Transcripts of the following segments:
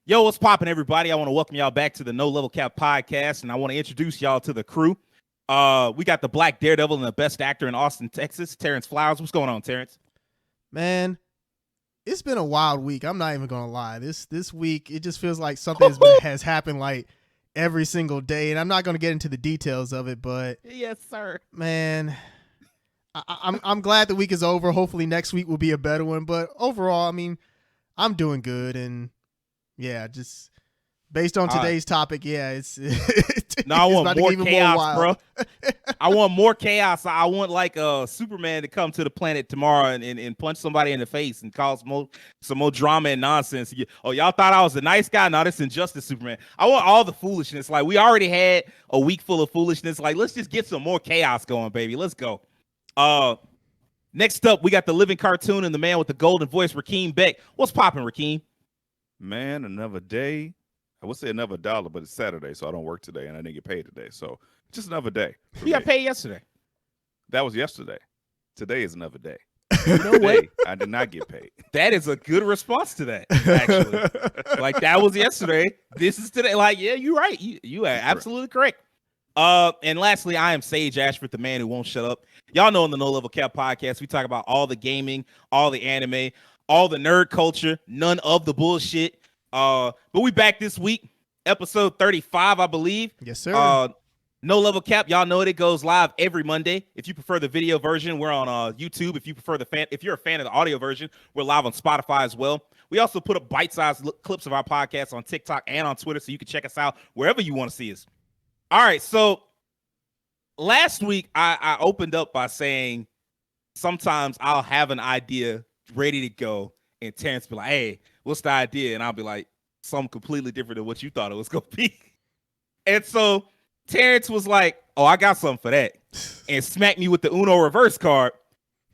Yo, what's poppin', everybody? I want to welcome y'all back to the No Level Cap podcast, and I want to introduce y'all to the crew. We got the Black Daredevil and the best actor in Austin, Texas, Terrence Flowers. What's going on, Terrence? Man, it's been a wild week. I'm not even gonna lie. This week it just feels like has happened like every single day, and I'm not gonna get into the details of it. But yes, sir. Man, I'm glad the week is over. Hopefully next week will be a better one. But overall, I mean, I'm doing good, and yeah, just based on today's topic, yeah, it's no, I want more chaos, bro. I want more chaos. I want like Superman to come to the planet tomorrow and punch somebody in the face and cause some more drama and nonsense. Oh, y'all thought I was a nice guy? No, this Injustice Superman. I want all the foolishness. Like, we already had a week full of foolishness. Like, let's just get some more chaos going, baby. Let's go. Next up, we got the living cartoon and the man with the golden voice, Rakeem Beck. What's popping, Rakeem? Man, another day. I would say another dollar, but it's Saturday, so I don't work today, and I didn't get paid today. So just another day. You got paid yesterday. That was yesterday. Today is another day. No way. I did not get paid. That is a good response to that, actually. Like, that was yesterday. This is today. Like, yeah, you're right. You are absolutely correct. And lastly, I am Sage Ashford, the man who won't shut up. Y'all know in the No Level Cap podcast, we talk about all the gaming, all the anime, all the nerd culture, none of the bullshit. But we back this week, episode 35, I believe. Yes, sir. No Level Cap, y'all know it goes live every Monday. If you prefer the video version, we're on YouTube. If you're a fan of the audio version, we're live on Spotify as well. We also put up bite-sized clips of our podcast on TikTok and on Twitter, so you can check us out wherever you want to see us. All right, so last week I opened up by saying sometimes I'll have an idea ready to go, and Terrence be like, hey, what's the idea? And I'll be like, something completely different than what you thought it was going to be. And so Terrence was like, oh, I got something for that, and smacked me with the Uno reverse card.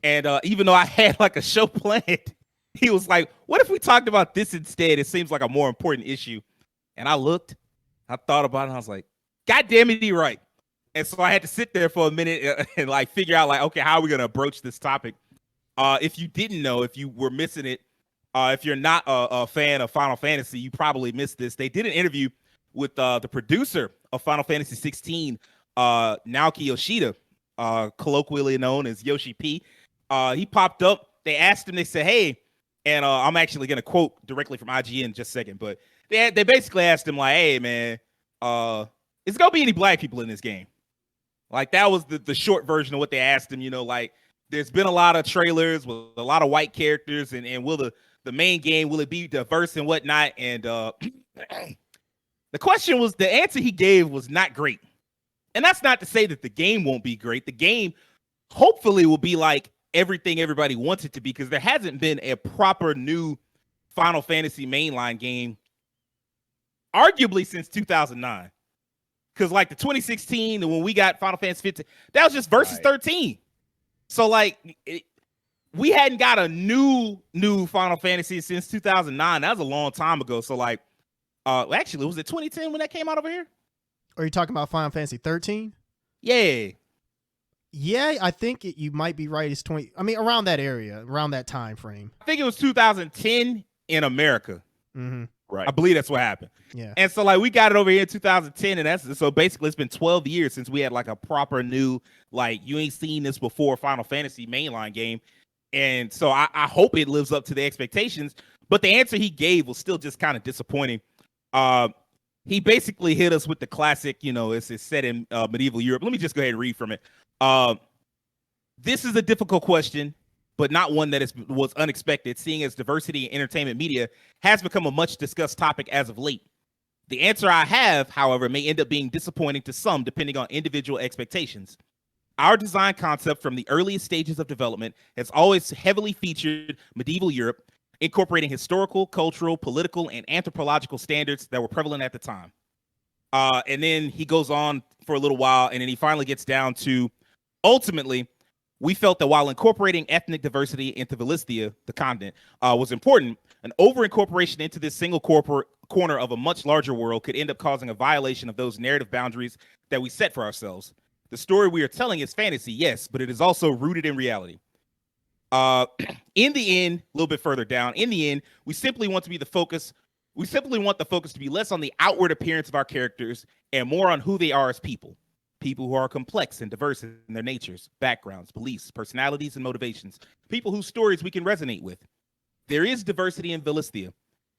And even though I had like a show planned, he was like, what if we talked about this instead? It seems like a more important issue. And I thought about it, and I was like, God damn it, he right. And so I had to sit there for a minute and like figure out like, okay, how are we going to approach this topic? If you didn't know, if you were missing it, if you're not a fan of Final Fantasy, you probably missed this. They did an interview with the producer of Final Fantasy XVI, Naoki Yoshida, colloquially known as Yoshi P. He popped up. They asked him, they said, hey, and I'm actually going to quote directly from IGN in just a second, but they basically asked him like, hey, man, is there going to be any black people in this game? Like, that was the short version of what they asked him. You know, like, there's been a lot of trailers with a lot of white characters, and will the main game, will it be diverse and whatnot? And the question was, the answer he gave was not great. And that's not to say that the game won't be great. The game hopefully will be like everything everybody wants it to be, because there hasn't been a proper new Final Fantasy mainline game arguably since 2009. Because like the 2016, and when we got Final Fantasy 15, that was just Versus 13. So like we hadn't got a new Final Fantasy since 2009. That was a long time ago. So like, actually, was it 2010 when that came out over here? Are you talking about Final Fantasy 13? Yeah. Yeah, I think you might be right. It's 20. I mean, around that area, around that time frame. I think it was 2010 in America. Mm-hmm. Right. I believe that's what happened. Yeah. And so like we got it over here in 2010, and that's so basically it's been 12 years since we had like a proper new, like, you ain't seen this before Final Fantasy mainline game. And so I hope it lives up to the expectations. But the answer he gave was still just kind of disappointing. He basically hit us with the classic, you know, it's set in medieval Europe. Let me just go ahead and read from it. This is a difficult question, but not one that was unexpected, seeing as diversity in entertainment media has become a much discussed topic as of late. The answer I have, however, may end up being disappointing to some depending on individual expectations. Our design concept from the earliest stages of development has always heavily featured medieval Europe, incorporating historical, cultural, political, and anthropological standards that were prevalent at the time. And then he goes on for a little while, and then he finally gets down to, ultimately, we felt that while incorporating ethnic diversity into Valisthea, the continent, was important, an over-incorporation into this single corner of a much larger world could end up causing a violation of those narrative boundaries that we set for ourselves. The story we are telling is fantasy, yes, but it is also rooted in reality. In the end, a little bit further down, in the end, we simply want to be the focus We simply want the focus to be less on the outward appearance of our characters and more on who they are as people. People who are complex and diverse in their natures, backgrounds, beliefs, personalities, and motivations. People whose stories we can resonate with. There is diversity in Philistia.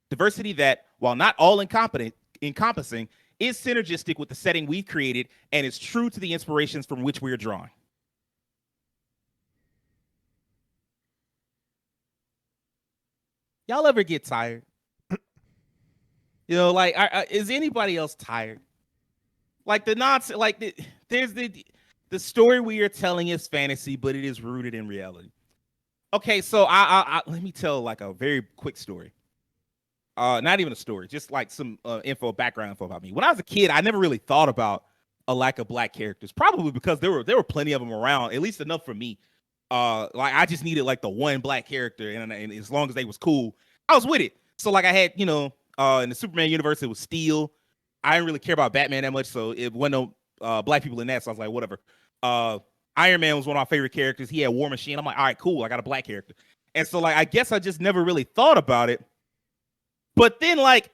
Diversity that, while not all encompassing, is synergistic with the setting we've created and is true to the inspirations from which we are drawing. Y'all ever get tired? You know, like, is anybody else tired? Like the nonsense, like there's the story we are telling is fantasy, but it is rooted in reality. Okay, so I let me tell like a very quick story. Not even a story, just like some background info about me. When I was a kid, I never really thought about a lack of black characters, probably because there were plenty of them around, at least enough for me. Like I just needed like the one black character, and as long as they was cool, I was with it. So like I had, you know, in the Superman universe, it was Steel. I didn't really care about Batman that much, so it wasn't no black people in that. So I was like, whatever. Iron Man was one of my favorite characters. He had War Machine. I'm like, all right, cool. I got a black character. And so like I guess I just never really thought about it. But then like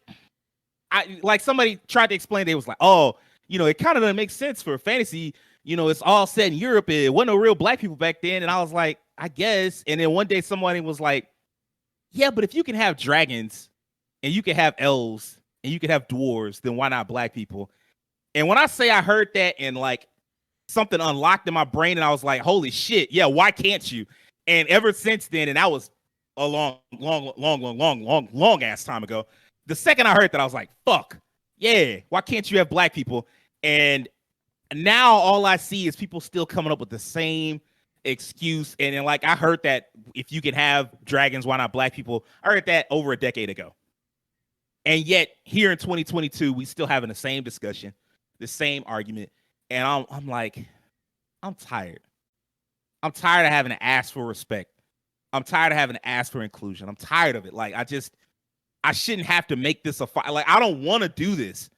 somebody tried to explain it was like, oh, you know, it kind of doesn't make sense for fantasy. You know, it's all set in Europe. It wasn't no real black people back then. And I was like, I guess. And then one day somebody was like, yeah, but if you can have dragons and you can have elves and you can have dwarves, then why not black people? And when I say I heard that and like something unlocked in my brain and I was like, holy shit, yeah, why can't you? And ever since then, and that was a long ass time ago, the second I heard that, I was like, fuck, yeah, why can't you have black people? And now all I see is people still coming up with the same excuse. And then like I heard that if you can have dragons, why not black people? I heard that over a decade ago. And yet here in 2022, we still having the same discussion, the same argument. And I'm like, I'm tired. I'm tired of having to ask for respect. I'm tired of having to ask for inclusion. I'm tired of it. Like I shouldn't have to make this a fight. Like I don't want to do this.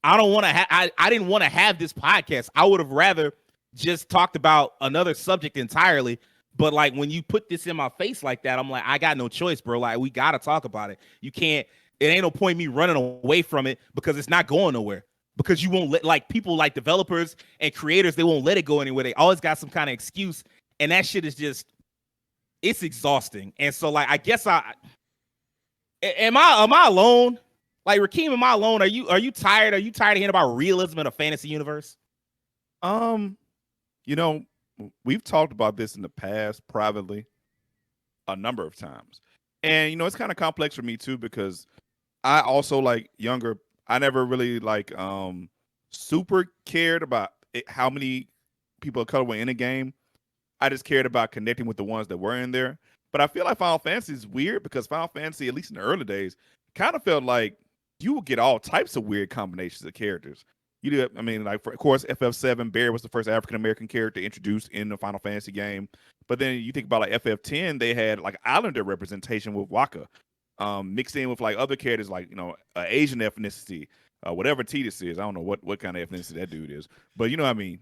I don't want to I didn't want to have this podcast. I would have rather just talked about another subject entirely. But like when you put this in my face like that, I'm like, I got no choice, bro. Like we got to talk about it. You can't, it ain't no point me running away from it because it's not going nowhere. Because you won't let, like people like developers and creators, they won't let it go anywhere. They always got some kind of excuse. And that shit is just, it's exhausting. And so like, I guess am I alone? Like Rakeem, am I alone? Are you tired? Are you tired of hearing about realism in a fantasy universe? You know, we've talked about this in the past privately a number of times. And, you know, it's kind of complex for me too, because I also like younger, I never really like super cared about how many people of color were in a game. I just cared about connecting with the ones that were in there. But I feel like Final Fantasy is weird because Final Fantasy, at least in the early days, kind of felt like you would get all types of weird combinations of characters. You do, I mean, like, of course, FF7, Barry was the first African-American character introduced in the Final Fantasy game. But then you think about like FF10, they had like Islander representation with Waka, mixed in with like other characters like, you know, Asian ethnicity, whatever Tidus is. I don't know what kind of ethnicity that dude is, but you know what I mean.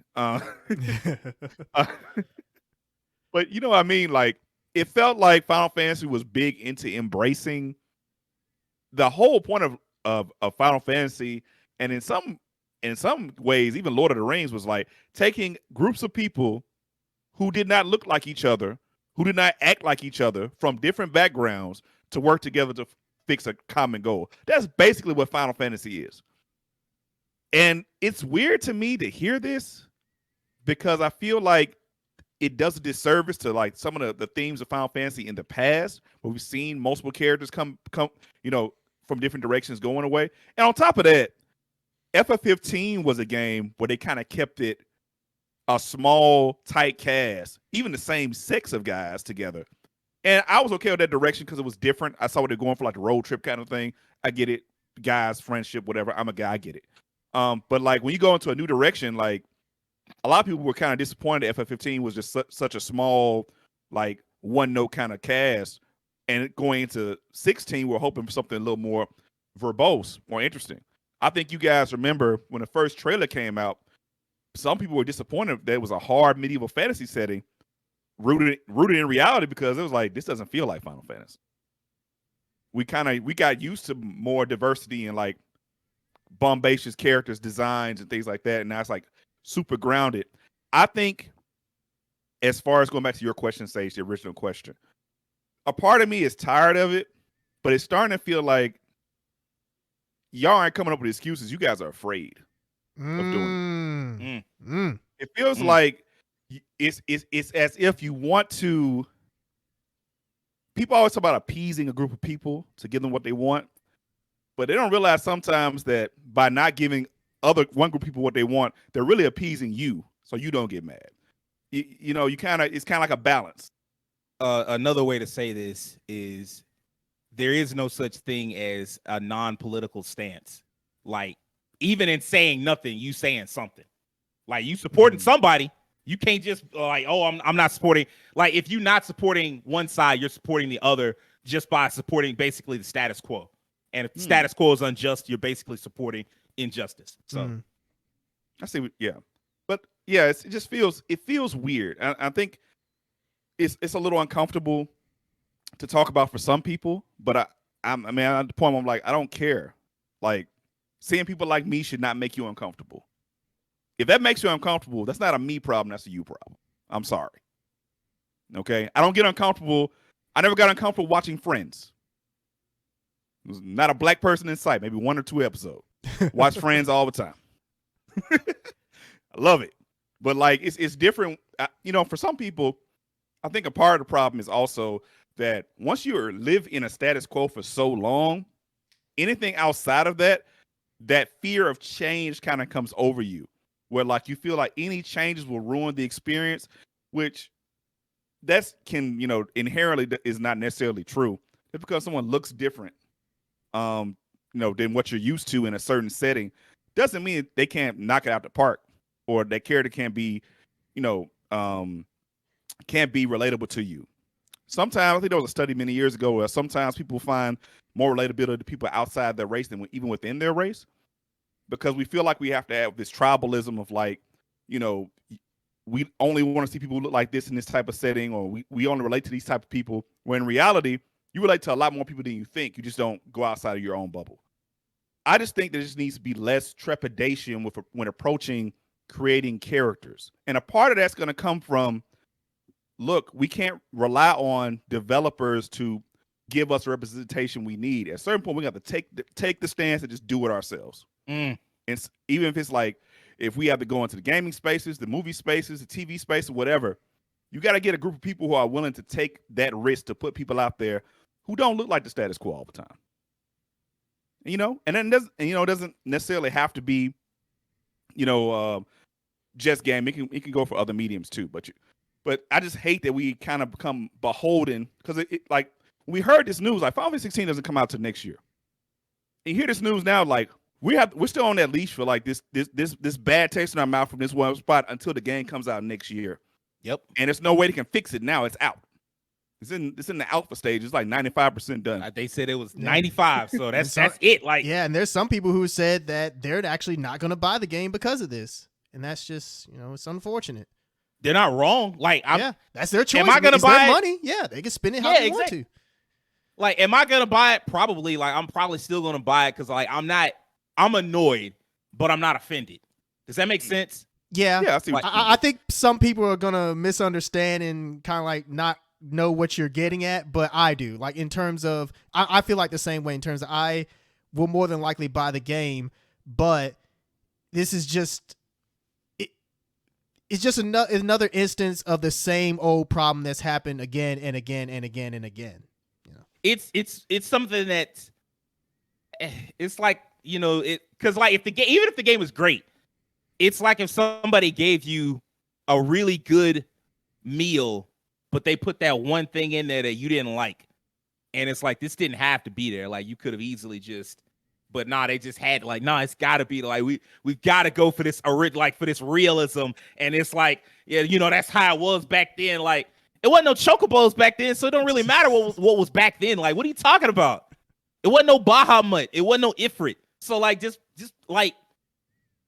But you know what I mean? Like, it felt like Final Fantasy was big into embracing the whole point of Final Fantasy, and in some ways, even Lord of the Rings was like taking groups of people who did not look like each other, who did not act like each other, from different backgrounds to work together to fix a common goal. That's basically what Final Fantasy is. And it's weird to me to hear this because I feel like it does a disservice to like some of the themes of Final Fantasy in the past, where we've seen multiple characters come, you know, from different directions going away. And on top of that, FF15 was a game where they kind of kept it a small, tight cast, even the same sex of guys together. And I was okay with that direction because it was different. I saw what they're going for, like the road trip kind of thing. I get it. Guys, friendship, whatever. I'm a guy, I get it. But like when you go into a new direction, like a lot of people were kind of disappointed that FF15 was just such a small, like one note kind of cast. And going into 16, we're hoping for something a little more verbose, more interesting. I think you guys remember when the first trailer came out, some people were disappointed that it was a hard medieval fantasy setting rooted in reality, because it was like, this doesn't feel like Final Fantasy. we got used to more diversity and like bombacious characters, designs, and things like that. And now it's like super grounded. I think, as far as going back to your question, Sage, the original question, a part of me is tired of it, but it's starting to feel like y'all aren't coming up with excuses. You guys are afraid of doing it. It feels like it's as if you want to. People always talk about appeasing a group of people to give them what they want, but they don't realize sometimes that by not giving one group of people what they want, they're really appeasing you, so you don't get mad. You know, it's kind of like a balance. Another way to say this is there is no such thing as a non-political stance. Like, even in saying nothing, you saying something. Like, you supporting somebody. You can't just like, oh, I'm not supporting. Like, if you're not supporting one side, you're supporting the other just by supporting basically the status quo. And if the status quo is unjust, you're basically supporting injustice. So I see. Yeah, but yeah, it just feels weird. I think it's a little uncomfortable to talk about for some people. But I mean, at the point I'm like, I don't care. Like, seeing people like me should not make you uncomfortable. If that makes you uncomfortable, that's not a me problem. That's a you problem. I'm sorry. Okay? I don't get uncomfortable. I never got uncomfortable watching Friends. There's not a black person in sight. Maybe 1 or 2 episodes. Watch Friends all the time. I love it. But, like, it's different. You know, for some people, I think a part of the problem is also that once you live in a status quo for so long, anything outside of that fear of change kind of comes over you. Where like you feel like any changes will ruin the experience, which can, you know, inherently is not necessarily true. Just because someone looks different, you know, than what you're used to in a certain setting, doesn't mean they can't knock it out the park, or that character can't be, you know, can't be relatable to you. Sometimes, I think there was a study many years ago where sometimes people find more relatability to people outside their race than even within their race. Because we feel like we have to have this tribalism of like, you know, we only want to see people who look like this in this type of setting, or we only relate to these type of people, when in reality, you relate to a lot more people than you think. You just don't go outside of your own bubble. I just think there just needs to be less trepidation when approaching creating characters. And a part of that's going to come from, look, we can't rely on developers to give us the representation we need. At a certain point, we have to take the stance and just do it ourselves. And even if it's like, if we have to go into the gaming spaces, the movie spaces, the TV space, or whatever, you got to get a group of people who are willing to take that risk to put people out there who don't look like the status quo all the time. You know, and then it doesn't necessarily have to be, you know, just game. It can go for other mediums too. But I just hate that we kind of become beholden, because it like, we heard this news, like Final Fantasy 16 doesn't come out till next year. And you hear this news now, like, we're still on that leash for like this bad taste in our mouth from this one spot until the game comes out next year. Yep. And there's no way they can fix it now. It's out. It's in the alpha stage. It's like 95% done. They said it was 95, so that's it. Like, yeah, and there's some people who said that they're actually not going to buy the game because of this, and that's just, you know, it's unfortunate. They're not wrong. Like, that's their choice. Am I gonna buy their money? Yeah, they can spend it how they want to. Like, am I gonna buy it? Probably. Like, I'm probably still gonna buy it because, like, I'm annoyed, but I'm not offended. Does that make sense? Yeah. Yeah. I think some people are gonna misunderstand and kind of like not know what you're getting at, but I do. Like, in terms of, I feel like the same way in terms of, I will more than likely buy the game, but this is just, it's just another instance of the same old problem that's happened again and again and again and again. You know, it's something that it's like, you know, because like even if the game is great, it's like if somebody gave you a really good meal, but they put that one thing in there that you didn't like, and it's like, this didn't have to be there. Like, you could have easily just. But nah, they just had like, nah, it's got to be like, we've got to go for this, like, for this realism. And it's like, yeah, you know, that's how it was back then. Like, it wasn't no chocobos back then, so it don't really matter what was back then. Like, what are you talking about? It wasn't no Bahamut. It wasn't no Ifrit. So like, just like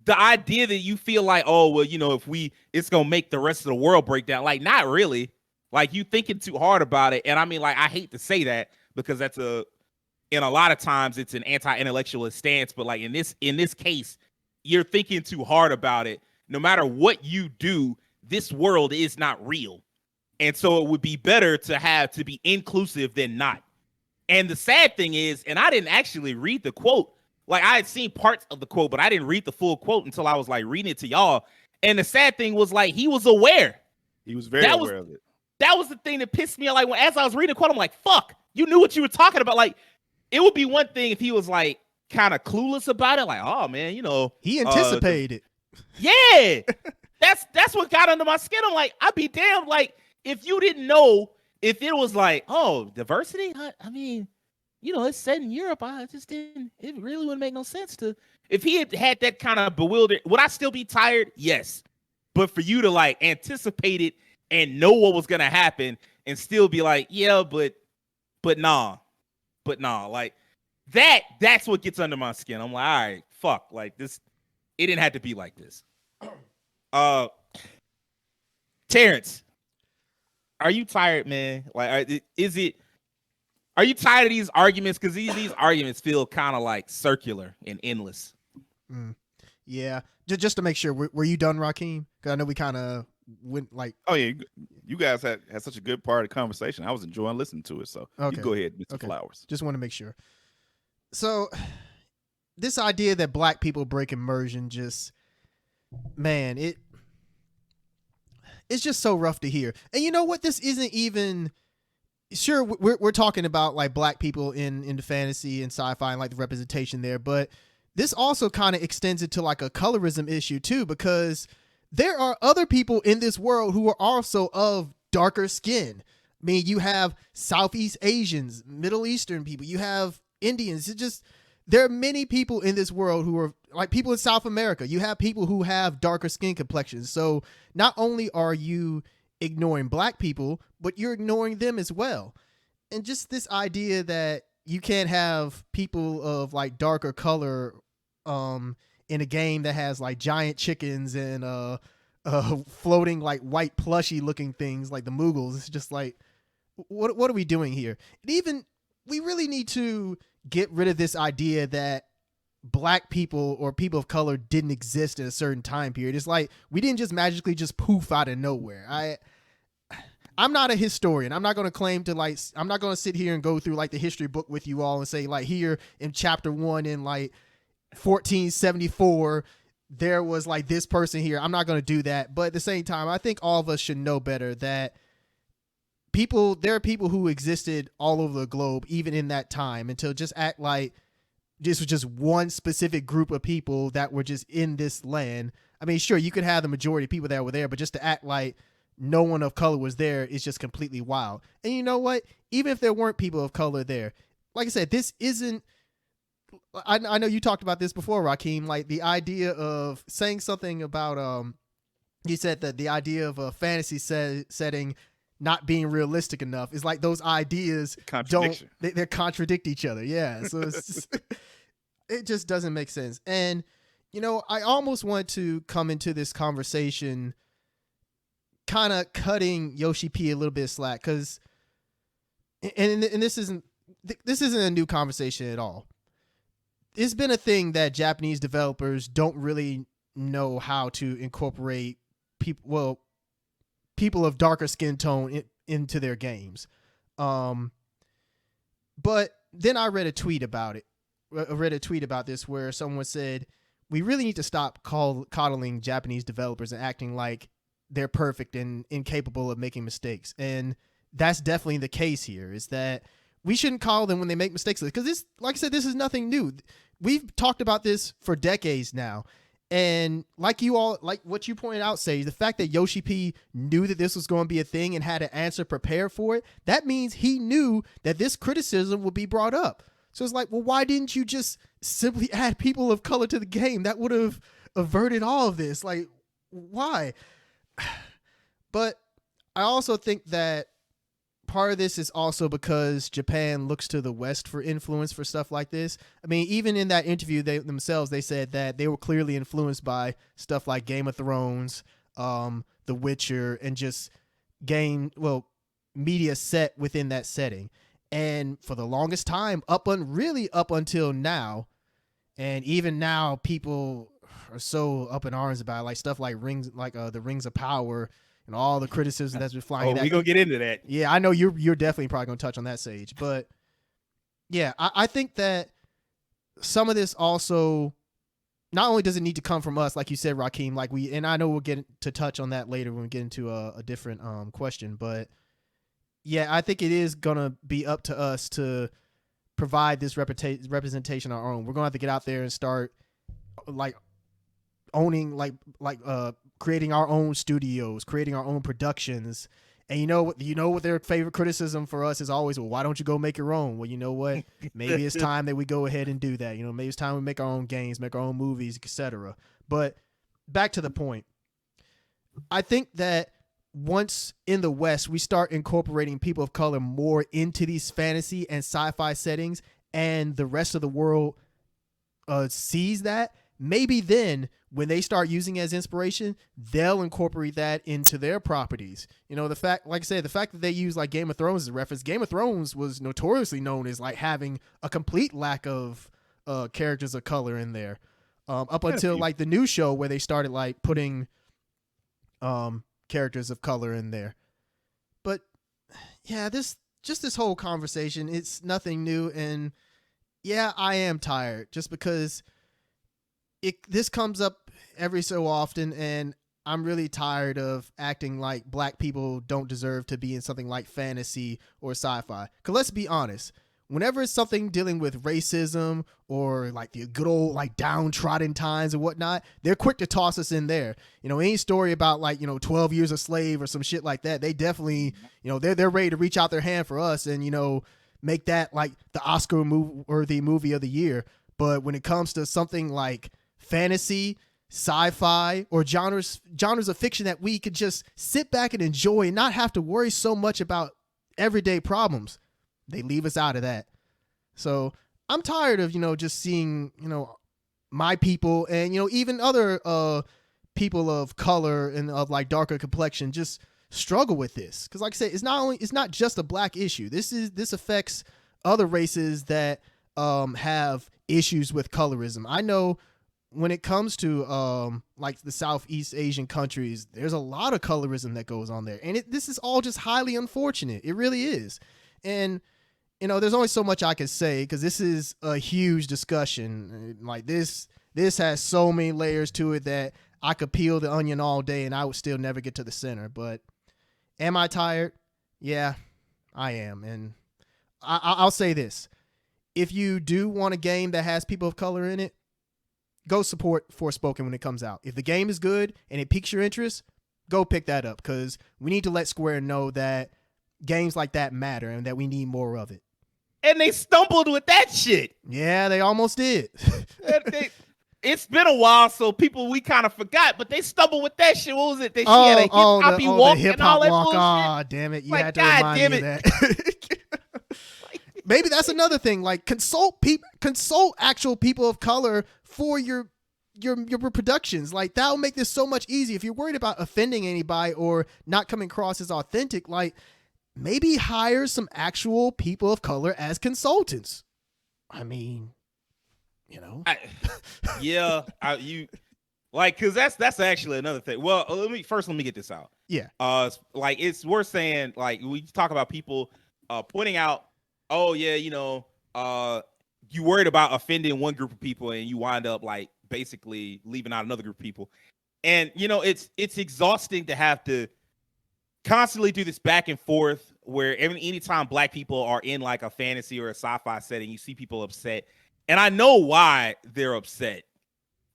the idea that you feel like, oh, well, you know, it's gonna make the rest of the world break down. Like, not really. Like, you thinking too hard about it. And I mean, like, I hate to say that because that's And a lot of times it's an anti-intellectualist stance, but like in this case, you're thinking too hard about it. No matter what you do, this world is not real. And so it would be better to be inclusive than not. And the sad thing is, and I didn't actually read the quote. Like I had seen parts of the quote, but I didn't read the full quote until I was like reading it to y'all. And the sad thing was like he was aware. He was very aware of it. That was the thing that pissed me off. Like as I was reading the quote, I'm like, fuck, you knew what you were talking about. Like it would be one thing if he was like kind of clueless about it. Like, oh man, he anticipated. Yeah. That's what got under my skin. I'm like, I'd be damned. Like if you didn't know, if it was like, oh, diversity, I mean, it's set in Europe. It really wouldn't make no sense to, if he had that kind of bewildered, would I still be tired? Yes. But for you to like anticipate it and know what was going to happen and still be like, yeah, but nah, like that's what gets under my skin. I'm like, all right, fuck, like this, it didn't have to be like this. Terrence, are you tired, man? Like, are you tired of these arguments? Because these arguments feel kind of like circular and endless. Yeah. Just to make sure, were you done, Rakeem? Because I know we kind of went like. Oh yeah, you guys had such a good part of the conversation. I was enjoying listening to it. So you go ahead, Mr. Flowers. Just want to make sure. So this idea that black people break immersion, just man, it's just so rough to hear. And you know what? This isn't even. Sure, we're talking about like black people in the fantasy and sci-fi and like the representation there, but this also kind of extends it to like a colorism issue too, because there are other people in this world who are also of darker skin. I mean, you have Southeast Asians, Middle Eastern people, you have Indians. There are many people in this world who are like people in South America. You have people who have darker skin complexions. So not only are you ignoring black people, but you're ignoring them as well. And just this idea that you can't have people of like darker color in a game that has like giant chickens and floating like white plushy looking things like the Moogles. It's just like, what are we doing here? And even we really need to get rid of this idea that black people or people of color didn't exist in a certain time period. It's like we didn't just magically just poof out of nowhere. I'm not a historian. I'm not going to claim to like, I'm not going to sit here and go through like the history book with you all and say like here in chapter 1 in like 1474 there was like this person here. I'm not going to do that. But at the same time, I think all of us should know better that there are people who existed all over the globe even in that time, and to just act like this was just one specific group of people that were just in this land. I mean, sure, you could have the majority of people that were there, but just to act like no one of color was there is just completely wild. And you know what? Even if there weren't people of color there, like I said, this isn't, I know you talked about this before, Rakeem, like the idea of saying something about, you said that the idea of a fantasy setting not being realistic enough is like those ideas they contradict each other. Yeah. So it's just, it just doesn't make sense. And, I almost want to come into this conversation kind of cutting Yoshi P a little bit of slack, because and this isn't a new conversation at all. It's been a thing that Japanese developers don't really know how to incorporate people of darker skin tone into their games. But then I read a tweet about it. I read a tweet about this where someone said, we really need to stop coddling Japanese developers and acting like they're perfect and incapable of making mistakes. And that's definitely the case here, is that we shouldn't call them when they make mistakes. Because this, like I said, this is nothing new. We've talked about this for decades now. And like what you pointed out, Sage, the fact that Yoshi P knew that this was going to be a thing and had an answer prepared for it, that means he knew that this criticism would be brought up. So it's like, well, why didn't you just simply add people of color to the game? That would have averted all of this. Like, why? But I also think that part of this is also because Japan looks to the West for influence for stuff like this. I mean, even in that interview, they said that they were clearly influenced by stuff like Game of Thrones, The Witcher, and just media set within that setting. And for the longest time, up until now, and even now, people are so up in arms about it, like stuff like rings, like the Rings of Power, and all the criticism that's been flying. Oh, we're gonna get into that. Yeah, I know you're definitely probably gonna touch on that, Sage. But yeah, I think that some of this also, not only does it need to come from us, like you said, Rakeem, and I know we'll get to touch on that later when we get into a different question, but yeah, I think it is gonna be up to us to provide this representation on our own. We're gonna have to get out there and start like owning, creating our own studios, creating our own productions. And you know what their favorite criticism for us is always, well, why don't you go make your own? Well, you know what? Maybe it's time that we go ahead and do that. Maybe it's time we make our own games, make our own movies, etc. But back to the point. I think that once in the West, we start incorporating people of color more into these fantasy and sci-fi settings, and the rest of the world sees that, maybe then when they start using it as inspiration, they'll incorporate that into their properties. The fact that they use like Game of Thrones as a reference, Game of Thrones was notoriously known as like having a complete lack of characters of color in there, up until like the new show where they started like putting characters of color in there. But yeah, this whole conversation, it's nothing new. And yeah, I am tired just because this comes up every so often, and I'm really tired of acting like black people don't deserve to be in something like fantasy or sci-fi. Because let's be honest, whenever it's something dealing with racism or like the good old like downtrodden times and whatnot, they're quick to toss us in there. Any story about like 12 years a slave or some shit like that, they definitely they're ready to reach out their hand for us and make that like the Oscar worthy movie of the year. But when it comes to something like fantasy, sci-fi, or genres of fiction that we could just sit back and enjoy and not have to worry so much about everyday problems, they leave us out of that. So I'm tired of, just seeing, my people and, even other people of color and of like darker complexion just struggle with this. Cause like I said, it's not just a black issue. This affects other races that have issues with colorism. I know when it comes to like the Southeast Asian countries, there's a lot of colorism that goes on there. And this is all just highly unfortunate. It really is. And there's only so much I can say because this is a huge discussion. Like this has so many layers to it that I could peel the onion all day and I would still never get to the center. But am I tired? Yeah, I am. And I'll say this. If you do want a game that has people of color in it, go support Forspoken when it comes out. If the game is good and it piques your interest, go pick that up because we need to let Square know that games like that matter and that we need more of it. And they stumbled with that shit. Yeah, they almost did. It's been a while, so we kind of forgot, but they stumbled with that shit. What was it? She had a hip-hop walk and all that bullshit. Oh, damn it. You had to remind me of that. Maybe that's another thing. Like consult actual people of color for your productions. Like that'll make this so much easier. If you're worried about offending anybody or not coming across as authentic, like maybe hire some actual people of color as consultants. I mean, cause that's actually another thing. Well, let me get this out. Yeah. Like we're saying, like we talk about people pointing out, oh yeah, you worried about offending one group of people and you wind up like basically leaving out another group of people. And it's exhausting to have to constantly do this back and forth where anytime black people are in like a fantasy or a sci-fi setting, you see people upset. And I know why they're upset.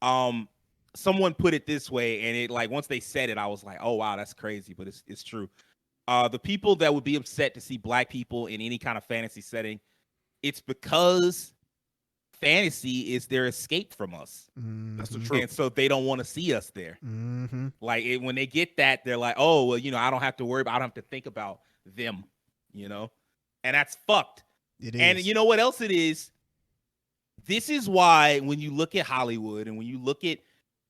Someone put it this way, and it like once they said it, I was like, oh wow, that's crazy, but it's true. The people that would be upset to see black people in any kind of fantasy setting, it's because fantasy is their escape from us. Mm-hmm. That's the truth. And so they don't want to see us there. Mm-hmm. Like when they get that, they're like, oh, well, I don't have to worry about, I don't have to think about them, and that's fucked. It is. And you know what else it is? This is why when you look at Hollywood and when you look at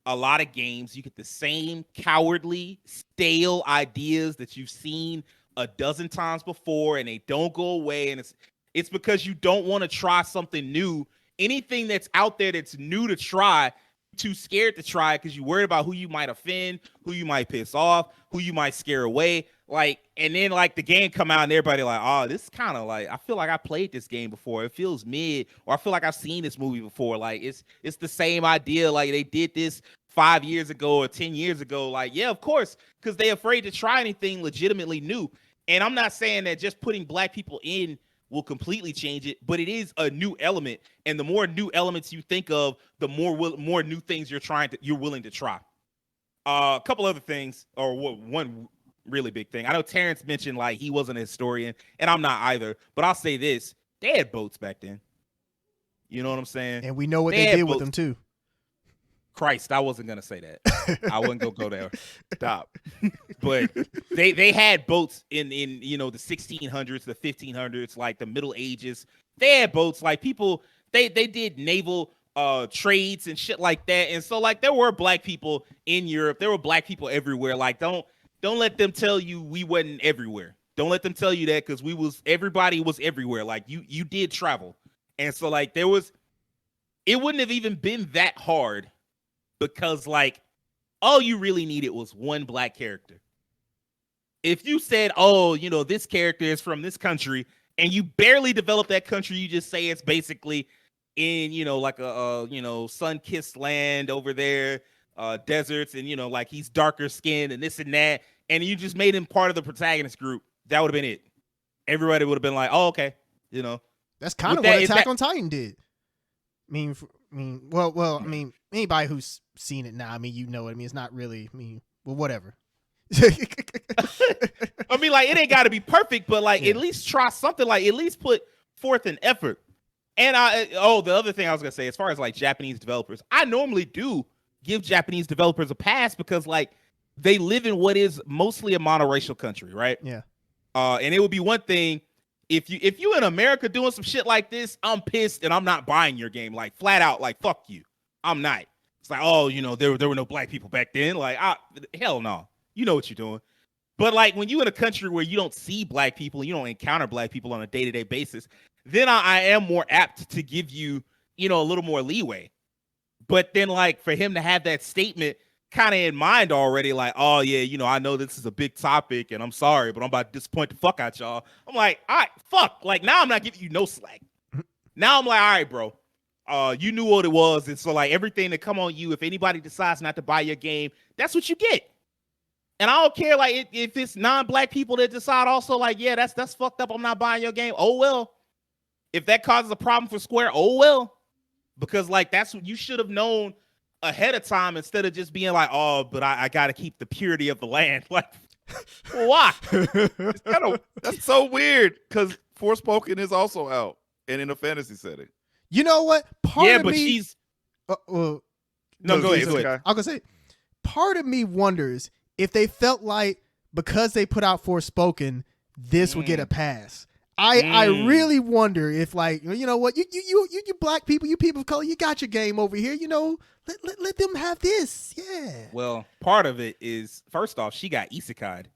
a lot of games, you get the same cowardly, stale ideas that you've seen a dozen times before, and they don't go away. And It's because you don't want to try something new. Anything that's out there that's new to try, too scared to try because you worried about who you might offend, who you might piss off, who you might scare away. Like, and then like the game come out and everybody like, oh, this is kind of like, I feel like I played this game before. It feels mid, or I feel like I've seen this movie before. Like it's the same idea. Like they did this 5 years ago or 10 years ago. Like, yeah, of course, because they're afraid to try anything legitimately new. And I'm not saying that just putting black people in will completely change it, but it is a new element, and the more new elements you think of, the more new things you're willing to try. A couple other things, or one really big thing. I know Terrence mentioned like he wasn't a historian, and I'm not either, but I'll say this: they had boats back then. You know what I'm saying? And we know what they did with them too. Christ, I wasn't gonna say that. I wasn't gonna go there. Stop. But they had boats in the 1600s, the 1500s, like the Middle Ages. They had boats. Like people, they did naval trades and shit like that. And so like there were black people in Europe. There were black people everywhere. Like don't let them tell you we wasn't everywhere. Don't let them tell you that, because everybody was everywhere. Like you did travel. And so like it wouldn't have even been that hard, because like all you really needed was one black character. If you said, oh, this character is from this country, and you barely develop that country, you just say it's basically in, like a sun-kissed land over there, deserts, and, like he's darker skinned and this and that, and you just made him part of the protagonist group, that would have been it. Everybody would have been like, oh, okay. That's kind of what Attack on Titan did. Well, anybody who's seen it now, you know what I mean. It's not really, well, whatever. I mean, like, it ain't got to be perfect, but like, at least try something. Like, at least put forth an effort. And the other thing I was gonna say, as far as like Japanese developers, I normally do give Japanese developers a pass, because like they live in what is mostly a monoracial country, right? Yeah. And it would be one thing if you in America doing some shit like this, I'm pissed and I'm not buying your game, like flat out, like fuck you, I'm not. It's like, oh, there were no black people back then. Like, hell no, you know what you're doing. But like when you in a country where you don't see black people, you don't encounter black people on a day-to-day basis, then I am more apt to give you, a little more leeway. But then like for him to have that statement kind of in mind already, like, oh yeah, I know this is a big topic and I'm sorry, but I'm about to disappoint the fuck out y'all. I'm like, all right, fuck. Like now I'm not giving you no slack. Now I'm like, all right, bro. You knew what it was. And so like everything that come on you, if anybody decides not to buy your game, that's what you get. And I don't care like if it's non-black people that decide also like, yeah, that's fucked up, I'm not buying your game. Oh well. If that causes a problem for Square, oh well. Because like that's what you should have known ahead of time, instead of just being like, oh, but I got to keep the purity of the land. Like, why? That's so weird, because Forspoken is also out and in a fantasy setting. You know what? Part of me, she's. No, go ahead. I was gonna say, part of me wonders if they felt like because they put out Forspoken, this would get a pass. I really wonder if, like, you know what, you black people, you people of color, you got your game over here, let them have this. Yeah. Well, part of it is, first off, she got isekai'd.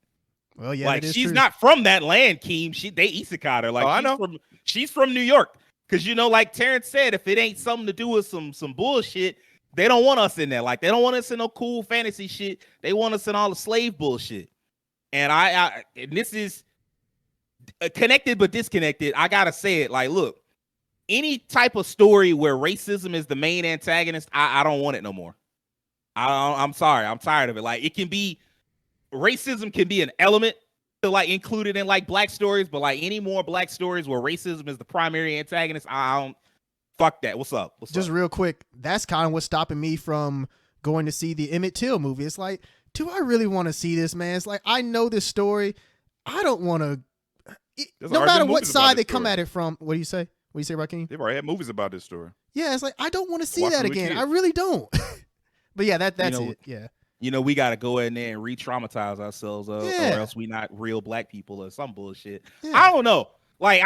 Well, yeah, like she's not from that land, Keem. They isekai'd her. Like, I know. She's from New York. Because, like Terrence said, if it ain't something to do with some bullshit, they don't want us in there. Like, they don't want us in no cool fantasy shit. They want us in all the slave bullshit. And and this is connected but disconnected. I gotta say it. Like, look, any type of story where racism is the main antagonist, I don't want it no more. I'm sorry. I'm tired of it. Like, racism can be an element to like included in like black stories, but like any more black stories where racism is the primary antagonist, I don't. Fuck that. What's up? Just real quick, that's kind of what's stopping me from going to see the Emmett Till movie. It's like, do I really want to see this, man? It's like, I know this story. I don't want to. No matter what side they come at it from. What do you say? What do you say, Rakeem? They've already had movies about this story. Yeah, it's like, I don't want to see that again. I really don't. But yeah, that's it. Yeah. We got to go in there and re-traumatize ourselves, or else we not real black people or some bullshit. Yeah. I don't know. Like,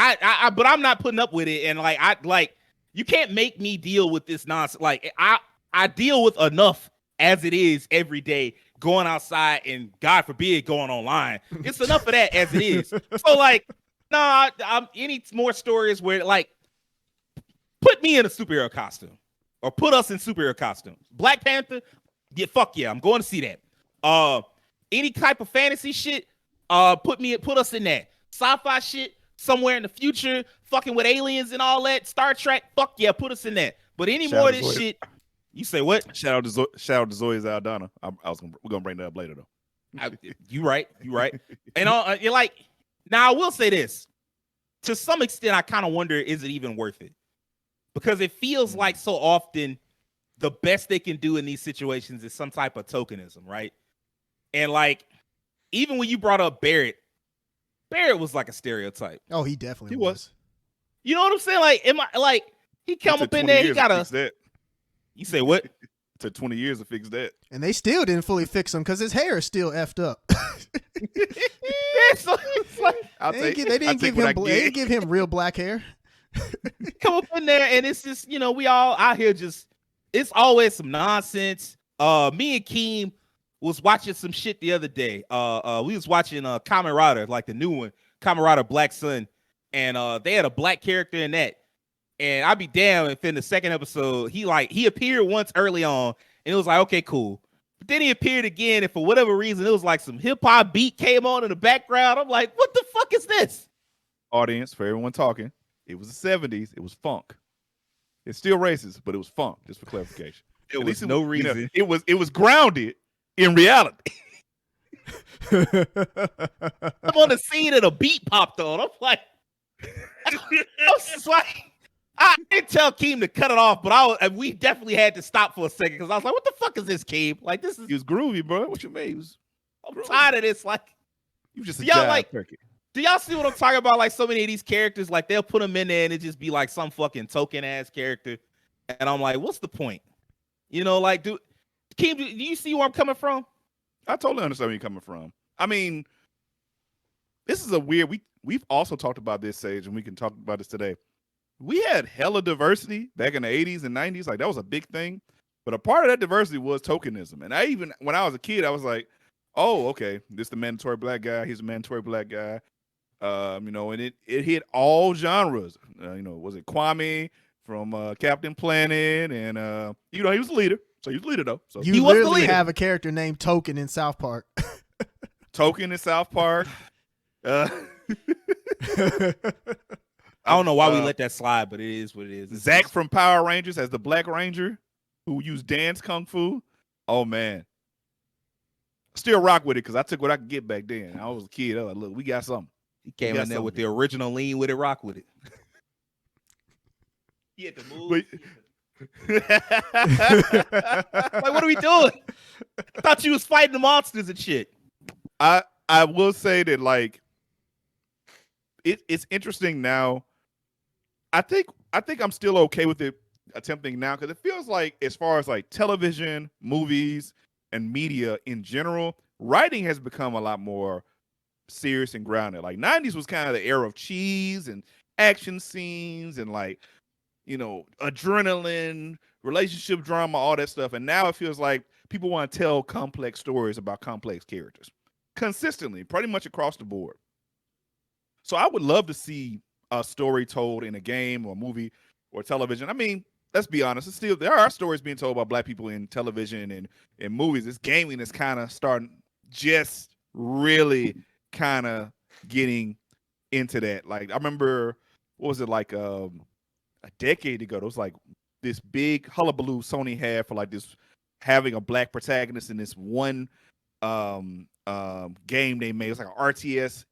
but I'm not putting up with it. And like, you can't make me deal with this nonsense. Like, I deal with enough as it is every day, going outside and God forbid going online. It's enough of that as it is. So like, I'm any more stories where like put me in a superhero costume or put us in superhero costume. Black Panther, yeah, fuck yeah, I'm going to see that. Any type of fantasy shit, put us in that. Sci-fi shit, somewhere in the future, fucking with aliens and all that. Star Trek, fuck yeah, put us in that. But any more of this shit, you say what? Shout out to Zoe Zaldana. We're gonna bring that up later though. You right. And you're like, now I will say this. To some extent, I kind of wonder, is it even worth it? Because it feels like so often the best they can do in these situations is some type of tokenism, right? And like, even when you brought up Barrett was like a stereotype. Oh, he definitely was. You know what I'm saying? Like, he come up in there, he got a. You say what? It took 20 years to fix that. And they still didn't fully fix him because his hair is still effed up. So it's like, they didn't give him real black hair. Come up in there and it's just, we all out here just, it's always some nonsense. Me and Keem was watching some shit the other day. We was watching Kamen Rider, like the new one, Kamen Rider Black Sun, and they had a black character in that. And I'd be damned if in the second episode he appeared once early on, and it was like, okay, cool. But then he appeared again, and for whatever reason, it was like some hip hop beat came on in the background. I'm like, what the fuck is this? Audience, for everyone talking, it was the 70s. It was funk. It's still racist, but it was funk. Just for clarification. There was no reason. It was grounded in reality. I'm on the scene and a beat popped on. I'm like, I was just like, I didn't tell Keem to cut it off, but we definitely had to stop for a second because I was like, what the fuck is this, Keem? Like, this is. He was groovy, bro. What you mean? I'm tired of this. Like, you just a turkey. Do y'all see what I'm talking about? Like, so many of these characters, like, they'll put them in there and it just be like some fucking token ass character. And I'm like, what's the point? Like, Keem, do you see where I'm coming from? I totally understand where you're coming from. I mean, this is a weird. We've also talked about this, Sage, and we can talk about this today. We had hella diversity back in the 80s and 90s. Like, that was a big thing. But a part of that diversity was tokenism. And when I was a kid, I was like, oh, okay, this is the mandatory black guy. He's a mandatory black guy. And it hit all genres. Was it Kwame from Captain Planet? And, he was the leader. So he was the leader, though. So you literally have a character named Token in South Park. Token in South Park. I don't know why we let that slide, but it is what it is. Zach from Power Rangers as the Black Ranger who used dance kung fu. Oh, man. Still rock with it because I took what I could get back then. I was a kid. I was like, look, we got something. He came in there with the original lean with it, rock with it. He had to move. Like, what are we doing? I thought you was fighting the monsters and shit. I will say that, like, it's interesting now. I think I'm still okay with it attempting now because it feels like, as far as like television, movies, and media in general, writing has become a lot more serious and grounded. Like, 90s was kind of the era of cheese and action scenes and, like, adrenaline, relationship drama, all that stuff. And now it feels like people want to tell complex stories about complex characters consistently, pretty much across the board. So I would love to see a story told in a game or movie or television. I mean, let's be honest, there are stories being told about black people in television and in movies. This gaming is kind of starting, just really kind of getting into that. Like, I remember, what was it, like a decade ago? There was like this big hullabaloo Sony had for like this, having a black protagonist in this one game they made. It was like an RTS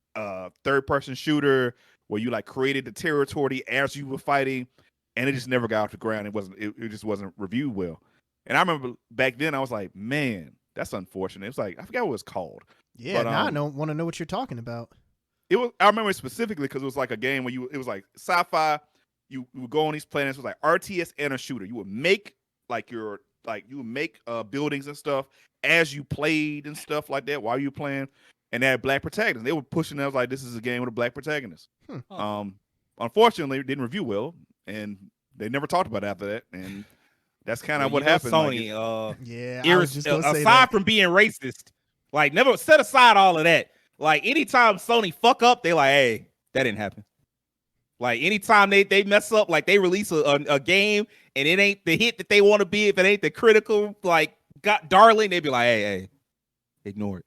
third-person shooter where you like created the territory as you were fighting, and it just never got off the ground. It just wasn't reviewed well. And I remember back then I was like, man, that's unfortunate. It was like, I forgot what it was called. Yeah, but, now I don't want to know what you're talking about. I remember specifically because it was like a game where it was like sci-fi. You would go on these planets. It was like RTS and a shooter. You would make buildings and stuff as you played and stuff like that while you were playing. And they had black protagonists. They were pushing. I was like, this is a game with a black protagonist. Unfortunately, it didn't review well, and they never talked about it after that. And that's kind of what happened. Sony, aside that. From being racist, like, never set aside all of that. Like, anytime Sony fuck up, they like, hey, That didn't happen. Like anytime they mess up, like they release a game and it ain't the hit that they want to be, if it ain't the critical like got darling, they'd be like, hey, ignore it.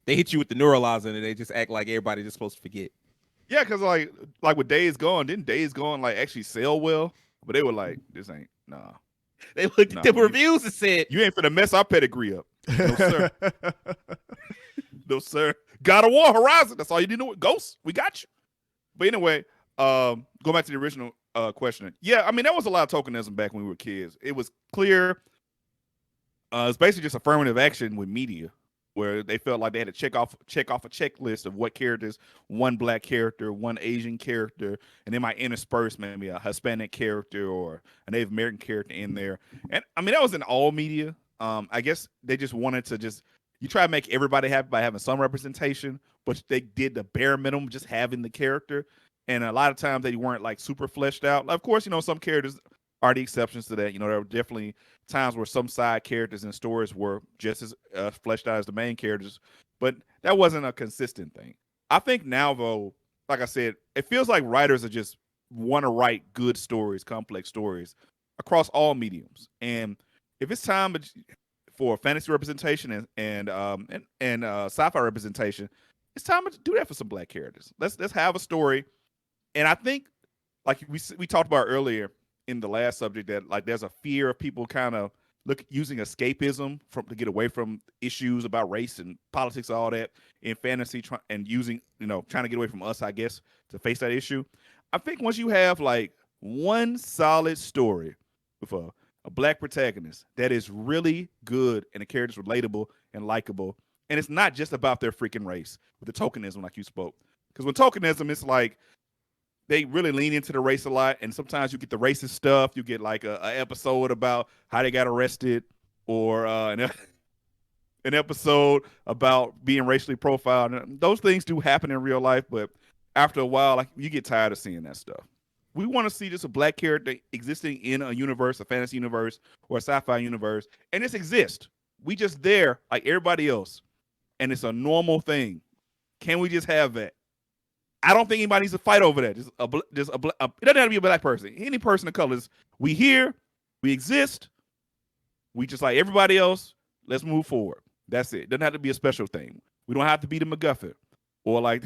They hit you with the neuralizer and they just act like everybody's just supposed to forget. Yeah, because like with Days Gone, didn't Days Gone like actually sell well? But they were like, this ain't nah. They looked at the reviews and said, you ain't finna mess our pedigree up. No, sir. No, sir. God of War Horizon. That's all you need to know. Ghosts, we got you. But anyway, go back to the original question. Yeah, I mean, there was a lot of tokenism back when we were kids. It was clear. It's basically just affirmative action with media, where they felt like they had to check off a checklist of what characters, one black character, one Asian character, and they might intersperse maybe a Hispanic character or a Native American character in there. And I mean, that was in all media. I guess they just wanted to you try to make everybody happy by having some representation, but they did the bare minimum, just having the character. And a lot of times they weren't like super fleshed out. Of course, some characters are the exceptions to that. There were definitely times where some side characters and stories were just as fleshed out as the main characters, but that wasn't a consistent thing. I think now, though, like I said, it feels like writers are just want to write good stories, complex stories across all mediums. And if it's time for fantasy representation and sci-fi representation, it's time to do that for some black characters. Let's have a story. And I think, like we talked about earlier in the last subject, that like there's a fear of people kind of using escapism to get away from issues about race and politics, all that in fantasy, and using trying to get away from us, I guess, to face that issue. I think once you have like one solid story with a black protagonist that is really good and the character's relatable and likable, and it's not just about their freaking race with the tokenism like you spoke, because with tokenism it's like they really lean into the race a lot, and sometimes you get the racist stuff. You get like a episode about how they got arrested, or an episode about being racially profiled. And those things do happen in real life, but after a while, like you get tired of seeing that stuff. We want to see just a black character existing in a universe, a fantasy universe, or a sci-fi universe, and this exists. We just there like everybody else, and it's a normal thing. Can we just have that? I don't think anybody needs to fight over that. It doesn't have to be a black person. Any person of color. We here, we exist. We just like everybody else. Let's move forward. That's it. Doesn't have to be a special thing. We don't have to be the MacGuffin, or like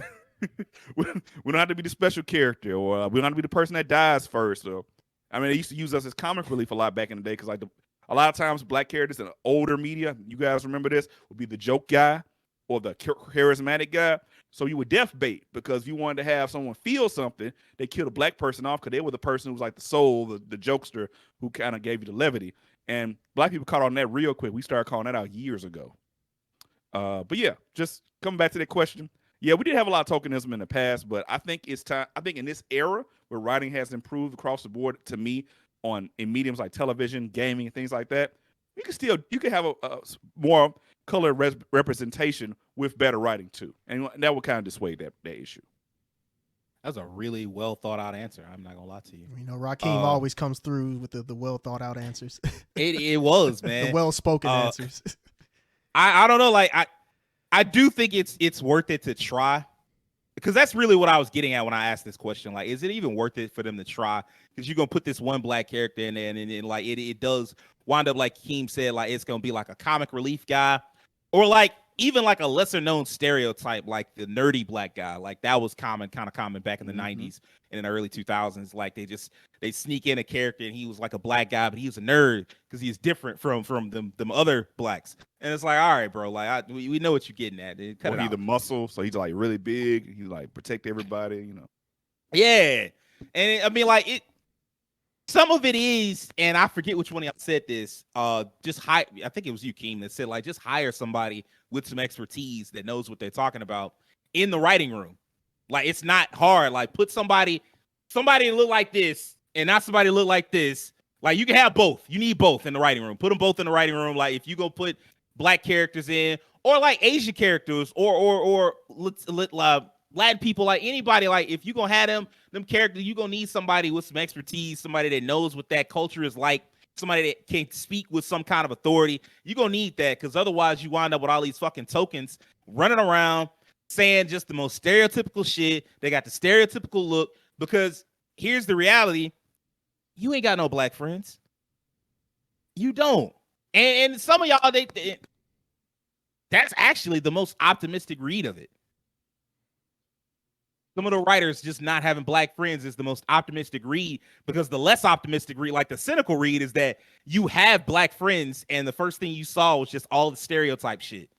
we don't have to be the special character, or we don't have to be the person that dies first. Or I mean, they used to use us as comic relief a lot back in the day, because like a lot of times black characters in older media, you guys remember this, would be the joke guy or the charismatic guy. So you would death bait, because if you wanted to have someone feel something, they killed a black person off because they were the person who was like the soul, the jokester who kind of gave you the levity. And black people caught on that real quick. We started calling that out years ago. But yeah, just coming back to that question. Yeah, we did have a lot of tokenism in the past, but I think it's time. I think in this era where writing has improved across the board, to me, in mediums like television, gaming, and things like that, you can have a more color representation with better writing too, and that would kind of dissuade that issue. That's a really well thought out answer. I'm not gonna lie to you. Rakeem always comes through with the well thought out answers. It was, man. The well spoken answers. I don't know, like I do think it's worth it to try, because that's really what I was getting at when I asked this question. Like, is it even worth it for them to try? Because you're gonna put this one black character in there, and then like it does wind up, like Keem said, like it's gonna be like a comic relief guy, or like even like a lesser known stereotype, like the nerdy black guy. Like that was kind of common back in the 90s and in the early 2000s. Like they sneak in a character and he was like a black guy, but he was a nerd because he's different from them other blacks. And it's like, all right, bro, like we know what you're getting at. Or he's the muscle, so he's like really big. He's like protect everybody, Yeah, and I mean, like it. Some of it is, and I forget which one of y'all said this. I think it was you, Keem, that said like just hire somebody with some expertise that knows what they're talking about in the writing room. Like it's not hard. Like put somebody look like this and not somebody look like this. Like you can have both. You need both in the writing room. Put them both in the writing room. Like if you go put black characters in, or like Asian characters, or Latin people, like anybody, like if you gonna have them characters, you gonna need somebody with some expertise, somebody that knows what that culture is like, somebody that can speak with some kind of authority. You gonna need that, because otherwise you wind up with all these fucking tokens running around saying just the most stereotypical shit. They got the stereotypical look because here's the reality. You ain't got no black friends. You don't. And some of y'all, that's actually the most optimistic read of it. Some of the writers just not having black friends is the most optimistic read, because the less optimistic read, like the cynical read, is that you have black friends and the first thing you saw was just all the stereotype shit.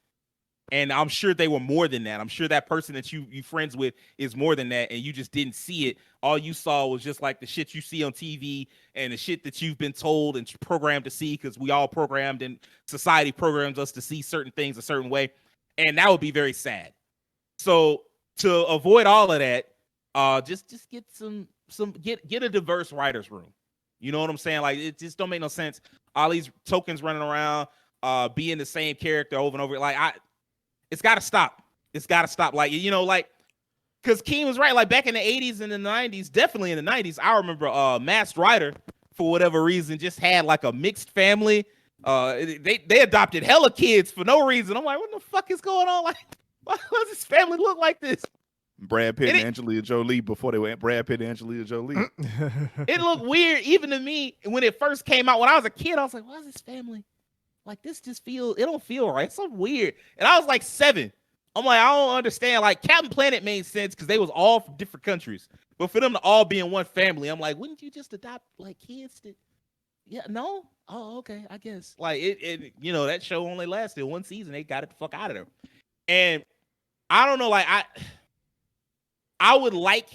And I'm sure they were more than that. I'm sure that person that you friends with is more than that, and you just didn't see it. All you saw was just like the shit you see on TV and the shit that you've been told and programmed to see, because we all programmed and society programs us to see certain things a certain way. And that would be very sad. So to avoid all of that, just get get a diverse writers room. You know what I'm saying? Like, it just don't make no sense. All these tokens running around, being the same character over and over. Like, it's got to stop. It's got to stop. Like, you know, like, because Keem was right. Like, back in the 80s and the 90s, definitely in the 90s, I remember Masked Rider, for whatever reason, just had like a mixed family. They adopted hella kids for no reason. I'm like, what the fuck is going on? Like, why does this family look like this? Brad Pitt and Angelina Jolie before they went Brad Pitt and Angelina Jolie. It looked weird even to me when it first came out. When I was a kid, I was like, why is this family? Like, this just it don't feel right. It's so weird. And I was like 7. I'm like, I don't understand. Like, Captain Planet made sense because they was all from different countries. But for them to all be in one family, I'm like, wouldn't you just adopt like kids to? Yeah, no? Oh, okay, I guess. Like, it you know, that show only lasted 1 season. They got it the fuck out of there. And I don't know, like, I would like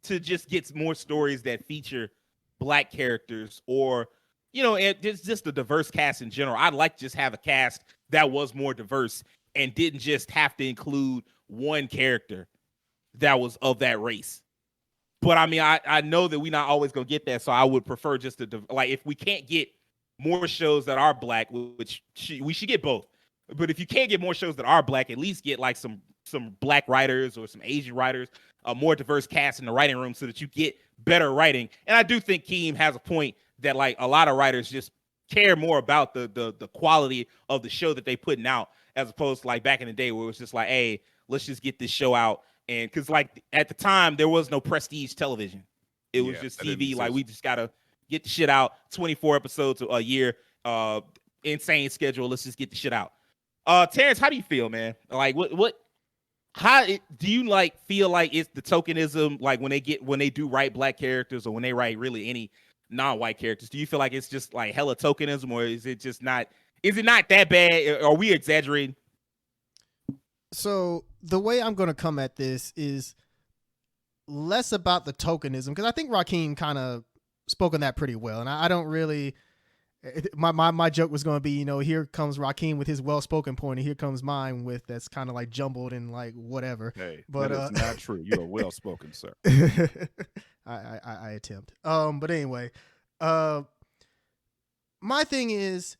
to just get more stories that feature black characters, or, you know, it's just a diverse cast in general. I'd like to just have a cast that was more diverse and didn't just have to include one character that was of that race. But I mean, I know that we're not always going to get that, so I would prefer just to, like, if we can't get more shows that are black, which we should get both. But if you can't get more shows that are black, at least get like some black writers or some Asian writers, a more diverse cast in the writing room, so that you get better writing. And I do think Keem has a point that, like, a lot of writers just care more about the quality of the show that they putting out, as opposed to like back in the day where it was just like, hey, let's just get this show out. And because, like, at the time there was no prestige television. It was just TV. Like, we just gotta get the shit out. 24 episodes a year, insane schedule. Let's just get the shit out. Terrence, how do you feel, man? Like, how do you like feel like it's the tokenism, like when they do write black characters, or when they write really any non-white characters? Do you feel like it's just like hella tokenism, or is it not that bad? Are we exaggerating? So the way I'm going to come at this is less about the tokenism, because I think Rakeem kind of spoke on that pretty well, and I don't really. My joke was going to be, you know, here comes Rakeem with his well-spoken point, and here comes mine with that's kind of like jumbled and like whatever. Hey, but that is not true. You are well-spoken, sir. I attempt. But anyway, my thing is,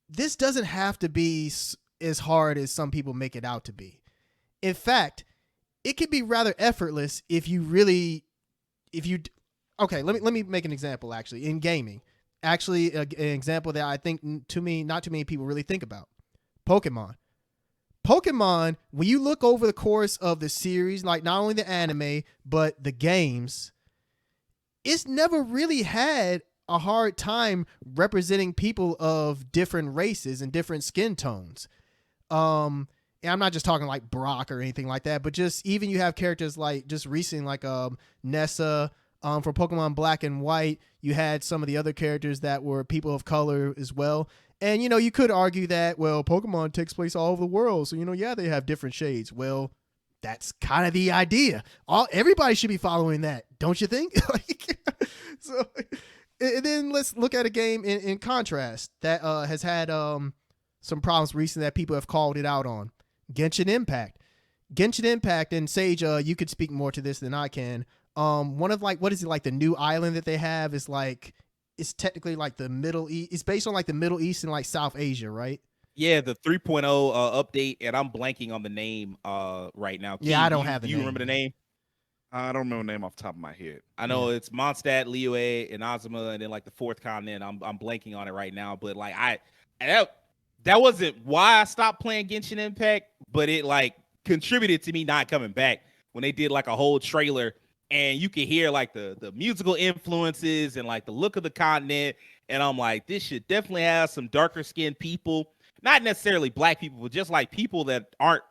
this doesn't have to be as hard as some people make it out to be. In fact, it can be rather effortless if you. Okay, let me make an example. Actually, in gaming. Actually, an example that I think not too many people really think about. Pokemon, when you look over the course of the series, like not only the anime, but the games, it's never really had a hard time representing people of different races and different skin tones. And I'm not just talking like Brock or anything like that, but just even you have characters like just recently, like Nessa, for Pokemon Black and White, you had some of the other characters that were people of color as well. And, you know, you could argue that, well, Pokemon takes place all over the world. So, you know, yeah, they have different shades. Well, that's kind of the idea. Everybody should be following that, don't you think? So, and then let's look at a game in contrast that has had some problems recently that people have called it out on. Genshin Impact. And Sage, you could speak more to this than I can. One of, like, what is it, like the new island that they have is like, it's technically like the Middle East. It's based on like the Middle East and like South Asia, right? Yeah, the 3.0 update, and I'm blanking on the name right now. Yeah, I don't have the name. Do you remember the name? I don't remember the name off the top of my head. I know it's Mondstadt, Liyue, and Azuma, and then like the fourth continent. I'm blanking on it right now, but like that wasn't why I stopped playing Genshin Impact, but it like contributed to me not coming back when they did like a whole trailer and you can hear like the musical influences and like the look of the continent. And I'm like, this should definitely have some darker skinned people, not necessarily black people, but just like people that aren't,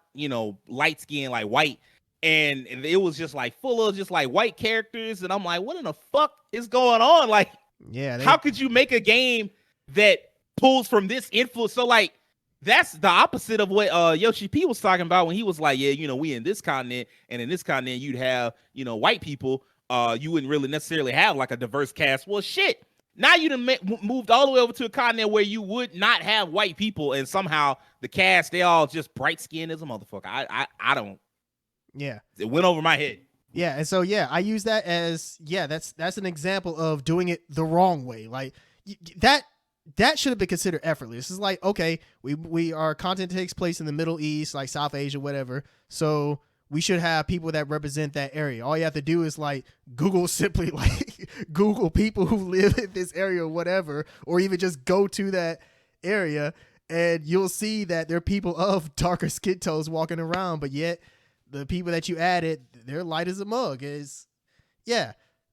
light skinned, like white. And it was just like full of just like white characters. And I'm like, what in the fuck is going on? Like, how could you make a game that pulls from this influence? So like, that's the opposite of what Yoshi P was talking about when he was like, yeah, we in this continent, and in this continent you'd have, white people. You wouldn't really necessarily have like a diverse cast. Well, shit. Now you done moved all the way over to a continent where you would not have white people, and somehow the cast, they all just bright skinned as a motherfucker. I don't. Yeah. It went over my head. Yeah, and so I use that as that's an example of doing it the wrong way. Like that should have been considered effortless. It's like, okay, our content takes place in the Middle East, like South Asia, whatever. So we should have people that represent that area. All you have to do is like Google Google people who live in this area or whatever, or even just go to that area and you'll see that there are people of darker skin tones walking around, but yet the people that you added, they're light as a mug.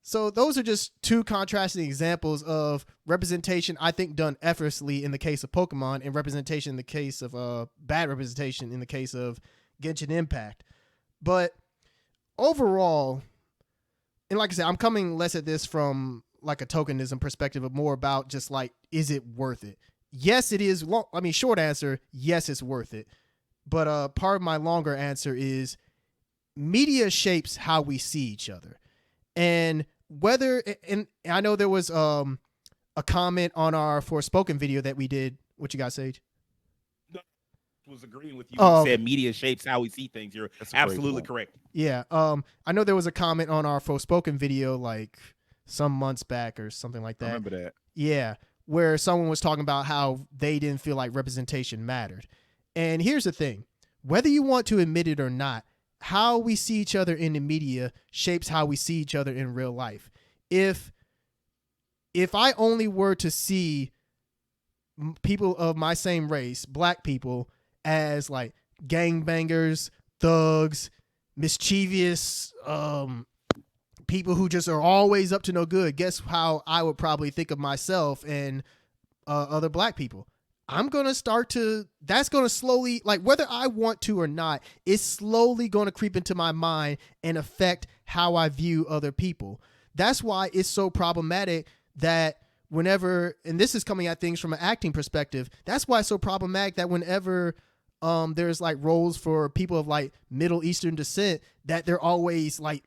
So those are just two contrasting examples of representation, I think, done effortlessly in the case of Pokemon, and representation in the case of bad representation in the case of Genshin Impact. But overall, and like I said, I'm coming less at this from like a tokenism perspective, but more about just like, is it worth it? Yes, it is. Short answer, yes, it's worth it. But part of my longer answer is media shapes how we see each other. And I know there was a comment on our Forspoken video that we did. What you got, Sage? Was agreeing with you. You said media shapes how we see things. You're absolutely correct. Yeah. I know there was a comment on our Forspoken video like some months back or something like that. I remember that. Yeah. Where someone was talking about how they didn't feel like representation mattered. And here's the thing. Whether you want to admit it or not, how we see each other in the media shapes how we see each other in real life. If I only were to see people of my same race, black people, as like gangbangers, thugs, mischievous, people who just are always up to no good, guess how I would probably think of myself and other black people. That's going to slowly, like whether I want to or not, it's slowly going to creep into my mind and affect how I view other people. That's why it's so problematic that whenever, and this is coming at things from an acting perspective, that's why it's so problematic that whenever there's like roles for people of like Middle Eastern descent, that they're always like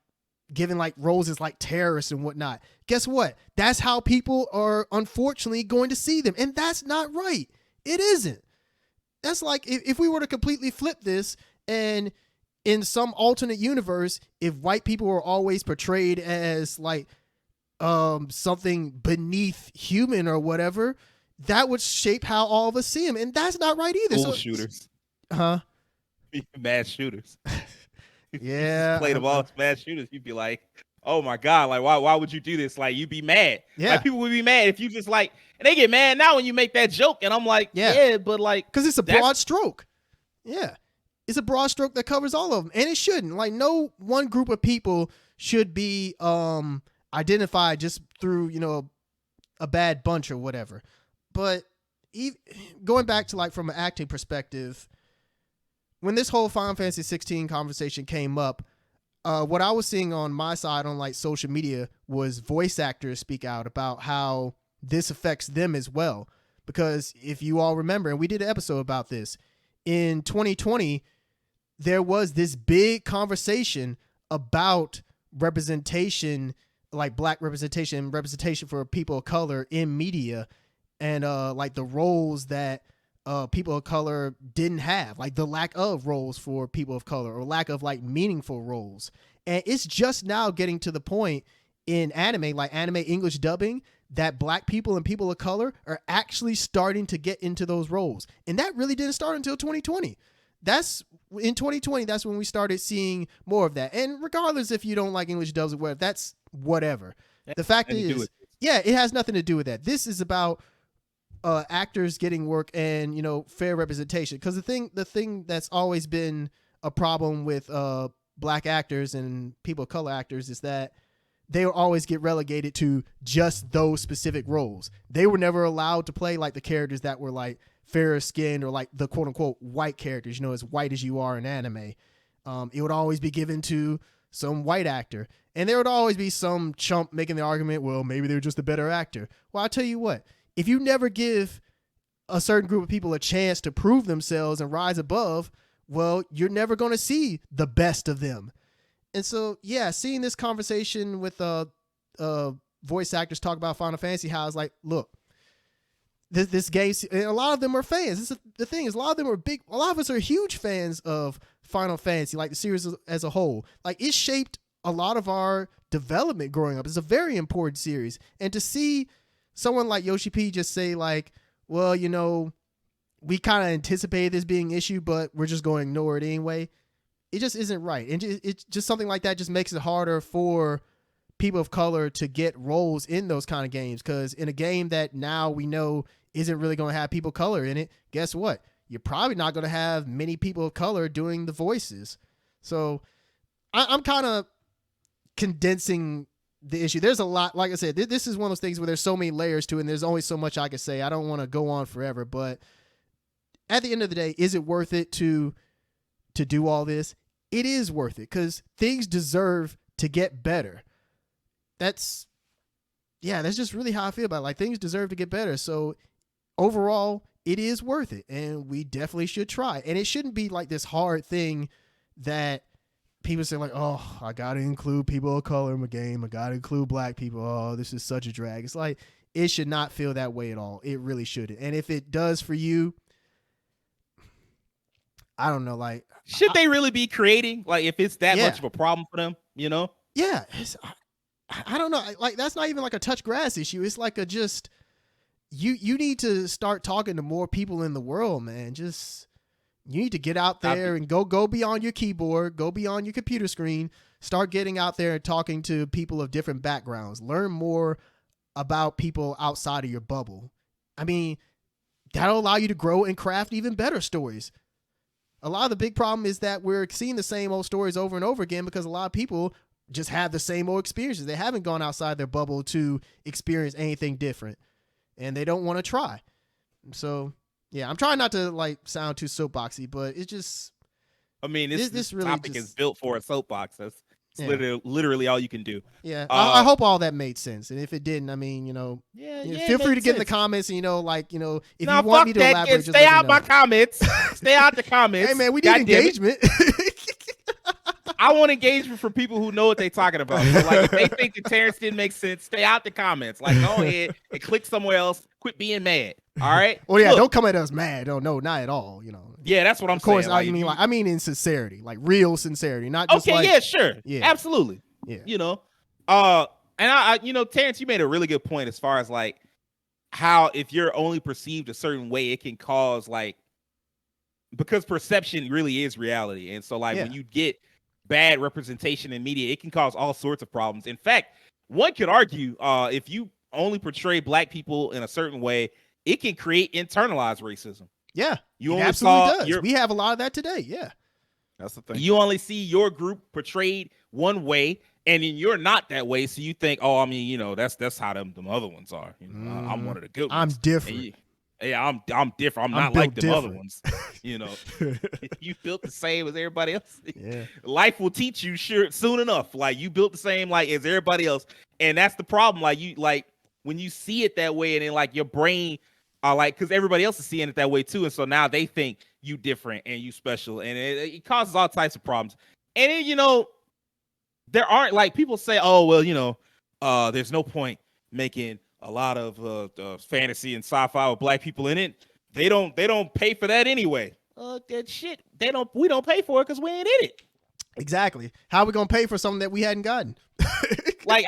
given like roles as like terrorists and whatnot. Guess what? That's how people are unfortunately going to see them. And that's not right. It isn't. That's like if we were to completely flip this, and in some alternate universe, if white people were always portrayed as like something beneath human or whatever, that would shape how all of us see them. And that's not right either. School shooters. Huh? Mass shooters. Yeah. Played them all mass shooters. You'd be like, oh my God, like why would you do this? Like you'd be mad. Yeah. Like people would be mad if you just like, and they get mad now when you make that joke. And I'm like, yeah but like, because it's a broad stroke. Yeah. It's a broad stroke that covers all of them. And it shouldn't. Like no one group of people should be identified just through, a bad bunch or whatever. But going back to like from an acting perspective, when this whole Final Fantasy XVI conversation came up, what I was seeing on my side on like social media was voice actors speak out about how this affects them as well. Because if you all remember, and we did an episode about this, in 2020, there was this big conversation about representation, like black representation for people of color in media, and like the roles that people of color didn't have, like the lack of roles for people of color or lack of like meaningful roles. And it's just now getting to the point in anime, like anime English dubbing, that black people and people of color are actually starting to get into those roles. And that really didn't start until 2020. In 2020, that's when we started seeing more of that. And regardless if you don't like English dubs or whatever, that's whatever. The fact is, it has nothing to do with that. This is about actors getting work and fair representation. Because the thing that's always been a problem with black actors and people of color actors is that they will always get relegated to just those specific roles. They were never allowed to play like the characters that were like fairer skinned or like the quote unquote white characters, you know, as white as you are in anime. It would always be given to some white actor. And there would always be some chump making the argument, well, maybe they're just a better actor. Well, I'll tell you what, if you never give a certain group of people a chance to prove themselves and rise above, well, you're never going to see the best of them. And so, yeah, seeing this conversation with voice actors talk about Final Fantasy, how it's like, look, this game, and a lot of them are fans. The thing is, a lot of them are big. A lot of us are huge fans of Final Fantasy, like the series as a whole. Like, it shaped a lot of our development growing up. It's a very important series. And to see someone like Yoshi P just say like, well, you know, we kind of anticipated this being an issue, but we're just going to ignore it anyway. It just isn't right. And it's just something like that just makes it harder for people of color to get roles in those kind of games. Because in a game that now we know isn't really going to have people of color in it, guess what? You're probably not going to have many people of color doing the voices. So I'm kind of condensing the issue. There's a lot, like I said, this is one of those things where there's so many layers to it and there's only so much I can say. I don't want to go on forever, but at the end of the day, is it worth it to do all this? It is worth it because things deserve to get better. That's just really how I feel about it. Like, things deserve to get better. So overall, it is worth it. And we definitely should try. And it shouldn't be like this hard thing that people say like, oh, I got to include people of color in my game. I got to include black people. Oh, this is such a drag. It's like, it should not feel that way at all. It really shouldn't. And if it does for you, I don't know, like, should they really be creating? Like, if it's that much of a problem for them, you know? Yeah, I don't know. Like, that's not even like a touch grass issue. It's like you need to start talking to more people in the world, man. Just, you need to get out there and go beyond your keyboard, go beyond your computer screen, start getting out there and talking to people of different backgrounds. Learn more about people outside of your bubble. I mean, that'll allow you to grow and craft even better stories. A lot of the big problem is that we're seeing the same old stories over and over again because a lot of people just have the same old experiences. They haven't gone outside their bubble to experience anything different, and they don't want to try. So, yeah, I'm trying not to like sound too soapboxy, but it's just, I mean, this really topic is built for a soapbox. That's literally all you can do. Yeah, I hope all that made sense. And if it didn't, I mean, feel free to get in the comments. And, if you want me to elaborate, just stay out my comments. Stay out the comments. Hey, man, we need engagement. I want engagement from people who know what they're talking about. So, like, if they think that Terrence didn't make sense, stay out the comments. Like, go ahead and click somewhere else. Quit being mad. All right. Well, yeah, don't come at us mad. No, not at all. Yeah, that's what I'm saying. Of course, I mean in sincerity, like real sincerity, not just okay. Yeah, sure. Yeah, absolutely. Yeah. And I Terrence, you made a really good point as far as like how if you're only perceived a certain way, it can cause like, because perception really is reality, and so like when you get bad representation in media, it can cause all sorts of problems. In fact, one could argue if you only portray black people in a certain way, it can create internalized racism. Yeah, you only absolutely does. We have a lot of that today. Yeah, that's the thing. You only see your group portrayed one way, and then you're not that way, so you think, oh, I mean, that's how them other ones are. I'm one of the good ones. I'm different. I'm different. I'm not like them other ones. You built the same as everybody else. Yeah. Life will teach you soon enough. Like, you built the same like as everybody else, and that's the problem. Like when you see it that way, and then like your brain, because everybody else is seeing it that way too, and so now they think you different and you special, and it causes all types of problems. And then, there aren't, like, people say, oh well, there's no point making a lot of fantasy and sci-fi with black people in it. They don't pay for that anyway. That shit, we don't pay for it because we ain't in it. Exactly. How are we gonna pay for something that we hadn't gotten? Like,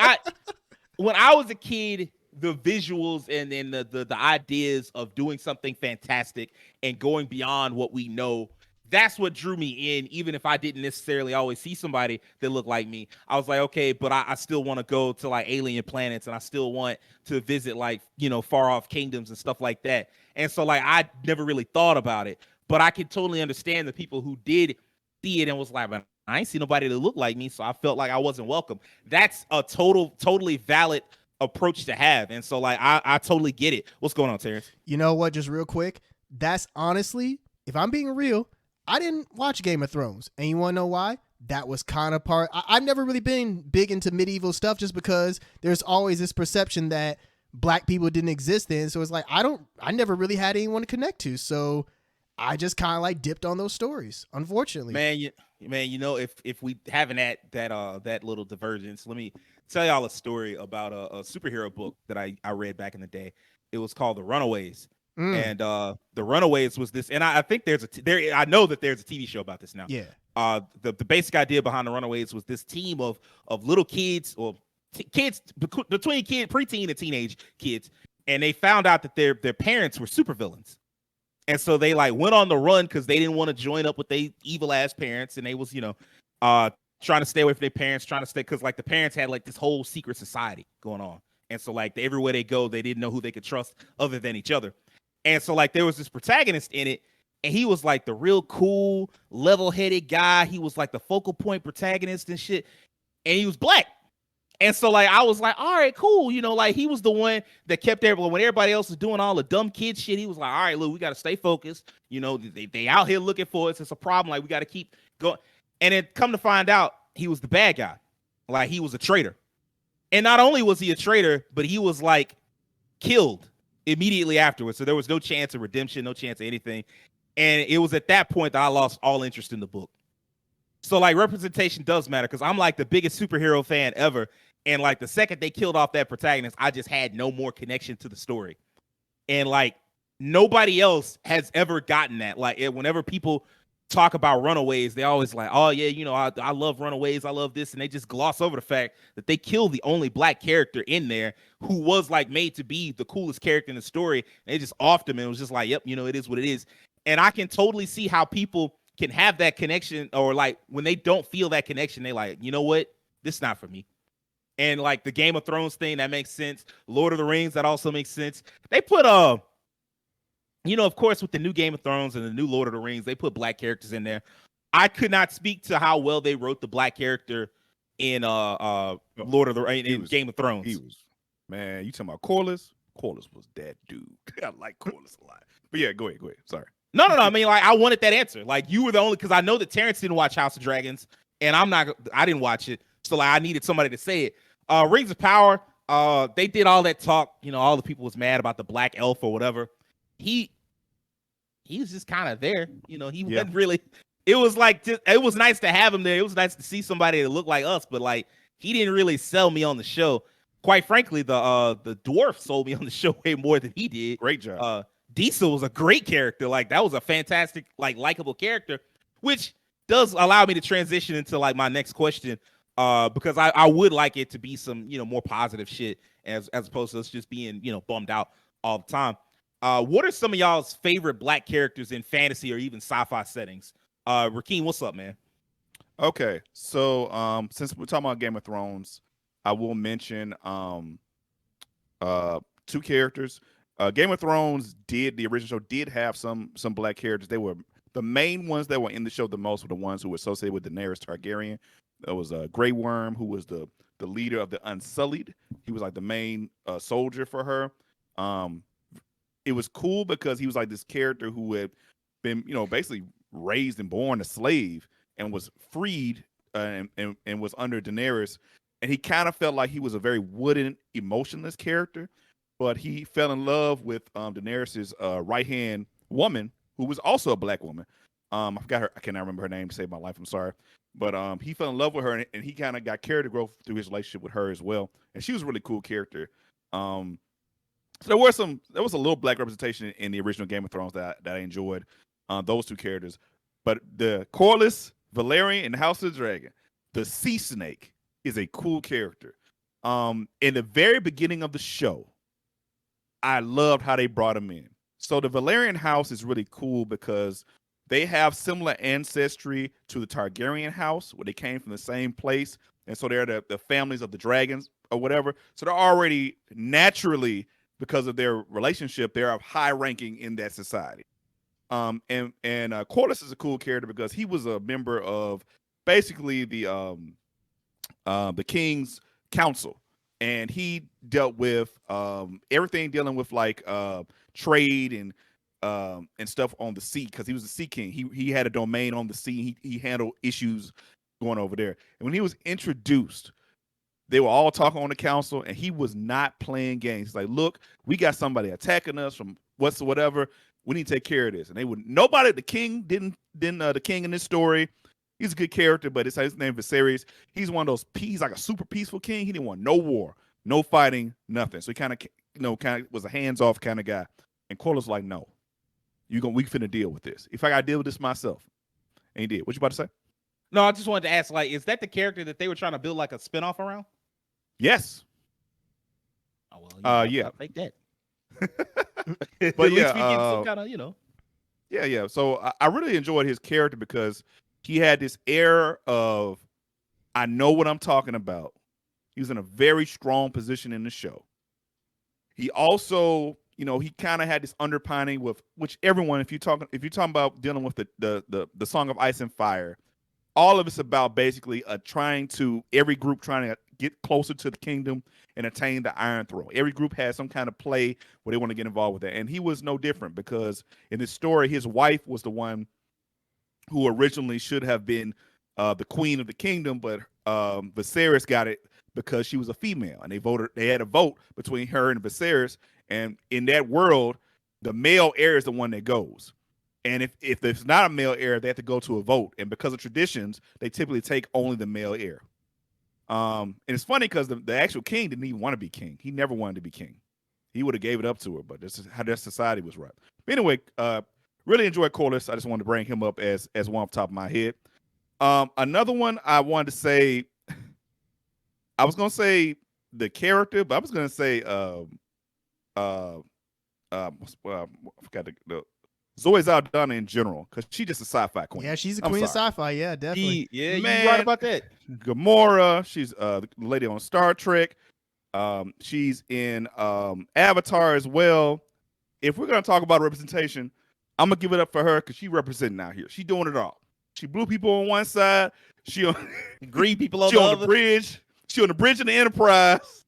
when I was a kid, the visuals and then the ideas of doing something fantastic and going beyond what we know, that's what drew me in, even if I didn't necessarily always see somebody that looked like me. I was like, okay, but I still want to go to like alien planets, and I still want to visit like, far off kingdoms and stuff like that. And so like, I never really thought about it, but I can totally understand the people who did see it and was like, man, I ain't see nobody that looked like me, so I felt like I wasn't welcome. That's a totally valid approach to have. And so like I totally get it. What's going on, Terrence? You know what? Just real quick, that's honestly, if I'm being real, I didn't watch Game of Thrones. And you want to know why? That was kind of part. I've never really been big into medieval stuff just because there's always this perception that black people didn't exist then. So it's like, I never really had anyone to connect to. So I just kind of like dipped on those stories, unfortunately. Man, you know, if we having that little divergence, let me tell y'all a story about a superhero book that I read back in the day. It was called The Runaways. And The Runaways was this, and I think I know that there's a TV show about this now. Yeah. The basic idea behind The Runaways was this team of little kids, or kids between preteen and teenage kids, and they found out that their parents were supervillains. And so they like went on the run because they didn't want to join up with their evil ass parents, and they was, trying to stay away from their parents, trying to stay because like the parents had like this whole secret society going on. And so like everywhere they go, they didn't know who they could trust other than each other. And so like there was this protagonist in it, and he was like the real cool, level-headed guy. He was like the focal point protagonist and shit. And he was black. And so like I was like, all right, cool. Like he was the one that kept everyone when everybody else was doing all the dumb kid shit. He was like, all right, look, we got to stay focused. They out here looking for us. It's a problem. Like we got to keep going. And then come to find out, he was the bad guy. Like he was a traitor. And not only was he a traitor, but he was like killed immediately afterwards. So there was no chance of redemption, no chance of anything. And it was at that point that I lost all interest in the book. So like representation does matter, because I'm like the biggest superhero fan ever. And like the second they killed off that protagonist, I just had no more connection to the story. And like nobody else has ever gotten that. Like whenever people talk about Runaways, they always like, oh yeah, I love Runaways, I love this, and they just gloss over the fact that they killed the only black character in there who was like made to be the coolest character in the story. They just offed him, and it was just like, yep, it is what it is. And I can totally see how people can have that connection, or like when they don't feel that connection, they like, you know what, this is not for me. And like the Game of Thrones thing, that makes sense. Lord of the Rings, that also makes sense. They put of course, with the new Game of Thrones and the new Lord of the Rings, they put black characters in there. I could not speak to how well they wrote the black character in Lord of the in Game of Thrones. He was, man, you talking about Corlys? Corlys was that dude. I like Corlys a lot. But yeah, go ahead. Sorry. No. I mean, like, I wanted that answer. Like, you were the only, because I know that Terrence didn't watch House of Dragons, and I didn't watch it. So like I needed somebody to say it. Rings of Power, they did all that talk, all the people was mad about the black elf or whatever. He was just kind of there. He wasn't really, it was like, it was nice to have him there. It was nice to see somebody that looked like us, but like he didn't really sell me on the show. Quite frankly, the dwarf sold me on the show way more than he did. Great job. Diesel was a great character. Like that was a fantastic, like likable character, which does allow me to transition into like my next question. Because I would like it to be some, more positive shit as opposed to us just being, bummed out all the time. What are some of y'all's favorite black characters in fantasy or even sci-fi settings? Rakeem, what's up, man? Okay, so since we're talking about Game of Thrones, I will mention two characters. Game of Thrones the original show did have some black characters. They were the main ones that were in the show the most were the ones who were associated with Daenerys Targaryen. There was a Grey Worm, who was the leader of the Unsullied. He was like the main soldier for her. It was cool because he was like this character who had been, basically raised and born a slave and was freed and was under Daenerys. And he kind of felt like he was a very wooden, emotionless character. But he fell in love with Daenerys' right-hand woman, who was also a black woman. I forgot her. I cannot remember her name to save my life. I'm sorry. But he fell in love with her, and he kind of got carried away through his relationship with her as well. And she was a really cool character. So there was a little black representation in the original Game of Thrones that I enjoyed. Those two characters, but the Corlys, Valerian, and House of the Dragon, the Sea Snake is a cool character. In the very beginning of the show, I loved how they brought him in. So the Valerian house is really cool because they have similar ancestry to the Targaryen house, where they came from the same place. And so they're the families of the dragons or whatever. So they're already naturally, because of their relationship, they're of high ranking in that society. And Corliss is a cool character because he was a member of basically the king's council, and he dealt with everything dealing with like trade and stuff on the sea, because he was the sea king. He had a domain on the sea. He handled issues going over there. And when he was introduced, they were all talking on the council, and he was not playing games. He's like, look, we got somebody attacking us from whatsoever. We need to take care of this. And they would nobody. The king didn't the king in this story. He's a good character, but it's his name Viserys. He's one of those. He's like a super peaceful king. He didn't want no war, no fighting, nothing. So he kind of was a hands off kind of guy. And Corliss was like, no, we finna deal with this. If I gotta deal with this myself, and he did. What you about to say? No, I just wanted to ask, like, is that the character that they were trying to build like a spinoff around? Yes. Oh well. Yeah. I'll take that. But at least we get some kind of, Yeah. So I really enjoyed his character because he had this air of, I know what I'm talking about. He was in a very strong position in the show. He also, he kind of had this underpinning with which everyone, if you're talking about dealing with the Song of Ice and Fire, all of it's about basically every group trying to get closer to the kingdom and attain the Iron Throne. Every group has some kind of play where they want to get involved with that. And he was no different, because in this story, his wife was the one who originally should have been the queen of the kingdom, but Viserys got it because she was a female, and they had a vote between her and Viserys. And in that world, the male heir is the one that goes. And if there's not a male heir, they have to go to a vote. And because of traditions, they typically take only the male heir. And it's funny because the actual king didn't even want to be king. He never wanted to be king. He would have gave it up to her, but this is how their society was run. But anyway, really enjoyed Corliss. I just wanted to bring him up as one off the top of my head. Another one I wanted to say, I was going to say the character, but I was going to say, I forgot the Zoe Saldana in general, because she's just a sci-fi queen. Yeah, she's a queen of sci-fi. Yeah, definitely. You're right about that. Gamora, she's the lady on Star Trek. She's in Avatar as well. If we're gonna talk about representation, I'm gonna give it up for her because she representing out here. She doing it all. She blue people on one side. She on green people on she the on other. the bridge. She on the bridge of the Enterprise,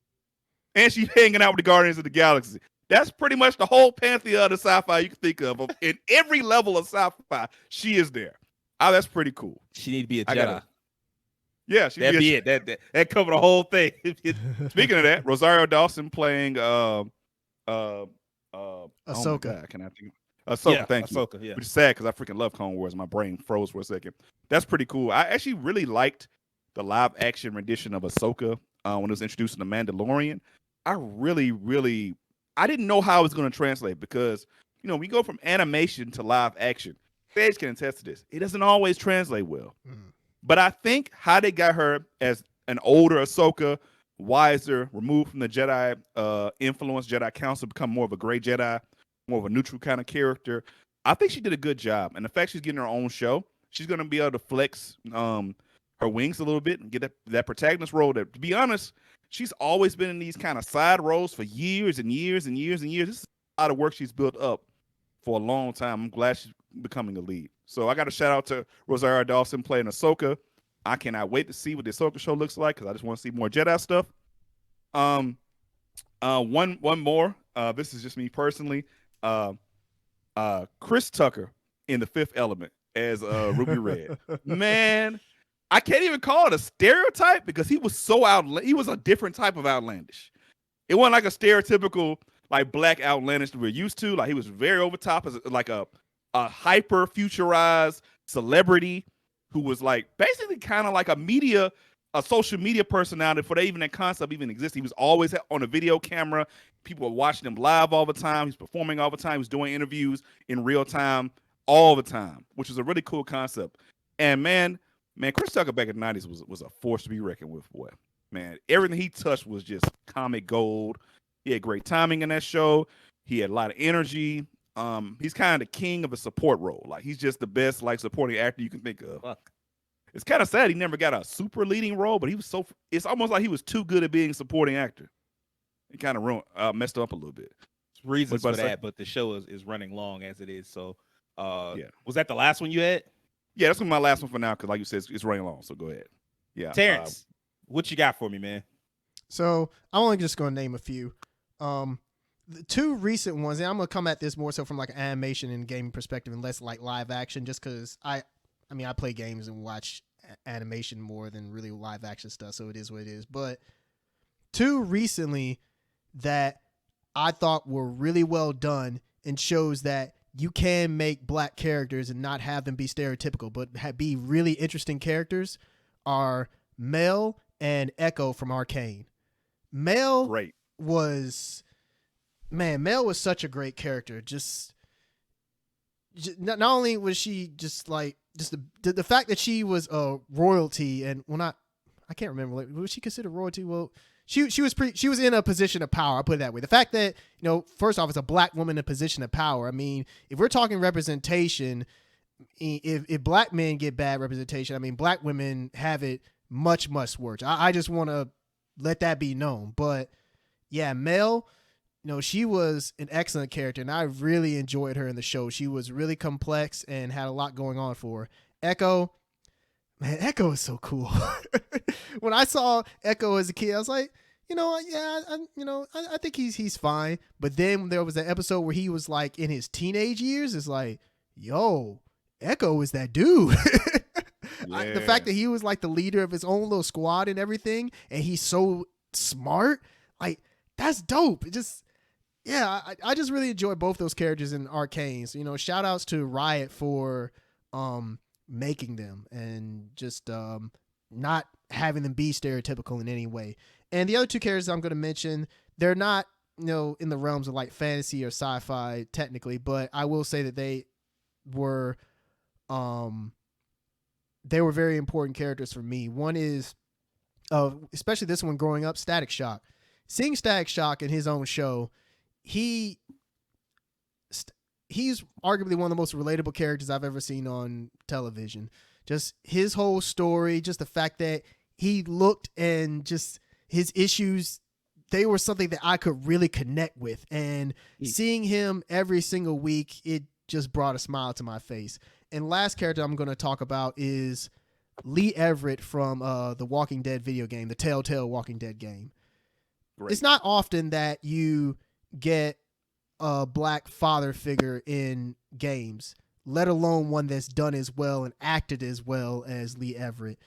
and she's hanging out with the Guardians of the Galaxy. That's pretty much the whole pantheon of sci-fi you can think of. In every level of sci-fi, she is there. Oh, that's pretty cool. She need to be a Jedi. Yeah, that'd be it. That covered the whole thing. Speaking of that, Rosario Dawson playing Ahsoka. Oh my God, can I think? Ahsoka, thank you. Ahsoka, yeah. Which is sad because I freaking love Clone Wars. My brain froze for a second. That's pretty cool. I actually really liked the live action rendition of Ahsoka when it was introduced in The Mandalorian. I didn't know how it was going to translate because, we go from animation to live action. Sage can attest to this. It doesn't always translate well. Mm. But I think how they got her as an older Ahsoka, wiser, removed from the Jedi influence, Jedi Council, become more of a gray Jedi, more of a neutral kind of character. I think she did a good job. And the fact she's getting her own show, she's going to be able to flex her wings a little bit and get that protagonist role that, to be honest, she's always been in these kind of side roles for years and years and years and years. This is a lot of work she's built up for a long time. I'm glad she's becoming a lead. So I got a shout out to Rosario Dawson playing Ahsoka. I cannot wait to see what the Ahsoka show looks like because I just want to see more Jedi stuff. One more. This is just me personally. Chris Tucker in The Fifth Element as Ruby Red. Man, I can't even call it a stereotype because he was so he was a different type of outlandish. It wasn't like a stereotypical like black outlandish that we're used to. Like he was very over top as like a hyper futurized celebrity who was like basically kind of like a social media personality before that concept even existed. He was always on a video camera. People were watching him live all the time. He's performing all the time. He's doing interviews in real time all the time, which is a really cool concept. And man, Chris Tucker back in the 90s was a force to be reckoned with, boy. Man, everything he touched was just comic gold. He had great timing in that show. He had a lot of energy. He's kind of the king of a support role. Like he's just the best like supporting actor you can think of. Fuck. It's kind of sad he never got a super leading role, but it's almost like he was too good at being a supporting actor. It kind of messed up a little bit. Reasons for that, but the show is running long as it is. So Was that the last one you had? Yeah, that's my last one for now because, like you said, it's running long. So go ahead. Yeah, Terrence, what you got for me, man? So I'm only just going to name a few. The two recent ones, and I'm going to come at this more so from like an animation and gaming perspective and less like live action, just because I play games and watch animation more than really live action stuff, so it is what it is. But two recently that I thought were really well done and shows that you can make black characters and not have them be stereotypical, but be really interesting characters are Mel and Echo from Arcane. Mel was such a great character. Just not only was she just the fact that she was a royalty and I can't remember, like, was she considered royalty? Well, she was in a position of power. I'll put it that way. The fact that, first off, it's a black woman in a position of power. I mean, if we're talking representation, if black men get bad representation, I mean, black women have it much, much worse. I just want to let that be known. But yeah, Mel, she was an excellent character, and I really enjoyed her in the show. She was really complex and had a lot going on for her. Echo, man, Echo is so cool. When I saw Echo as a kid, I was like, I think he's fine. But then there was an episode where he was like in his teenage years. It's like, yo, Echo is that dude. The fact that he was like the leader of his own little squad and everything, and he's so smart, like, that's dope. It just, I just really enjoyed both those characters in Arcane. So, shout outs to Riot for making them and just not having them be stereotypical in any way. And the other two characters I'm going to mention, they're not, in the realms of like fantasy or sci-fi technically, but I will say that they were very important characters for me. One is, especially this one growing up, Static Shock. Seeing Static Shock in his own show, he's arguably one of the most relatable characters I've ever seen on television. Just his whole story, just the fact that he looked and just his issues, they were something that I could really connect with. And seeing him every single week, it just brought a smile to my face. And last character I'm going to talk about is Lee Everett from the Walking Dead video game, the Telltale Walking Dead game. Great. It's not often that you get a black father figure in games, let alone one that's done as well and acted as well as Lee Everett.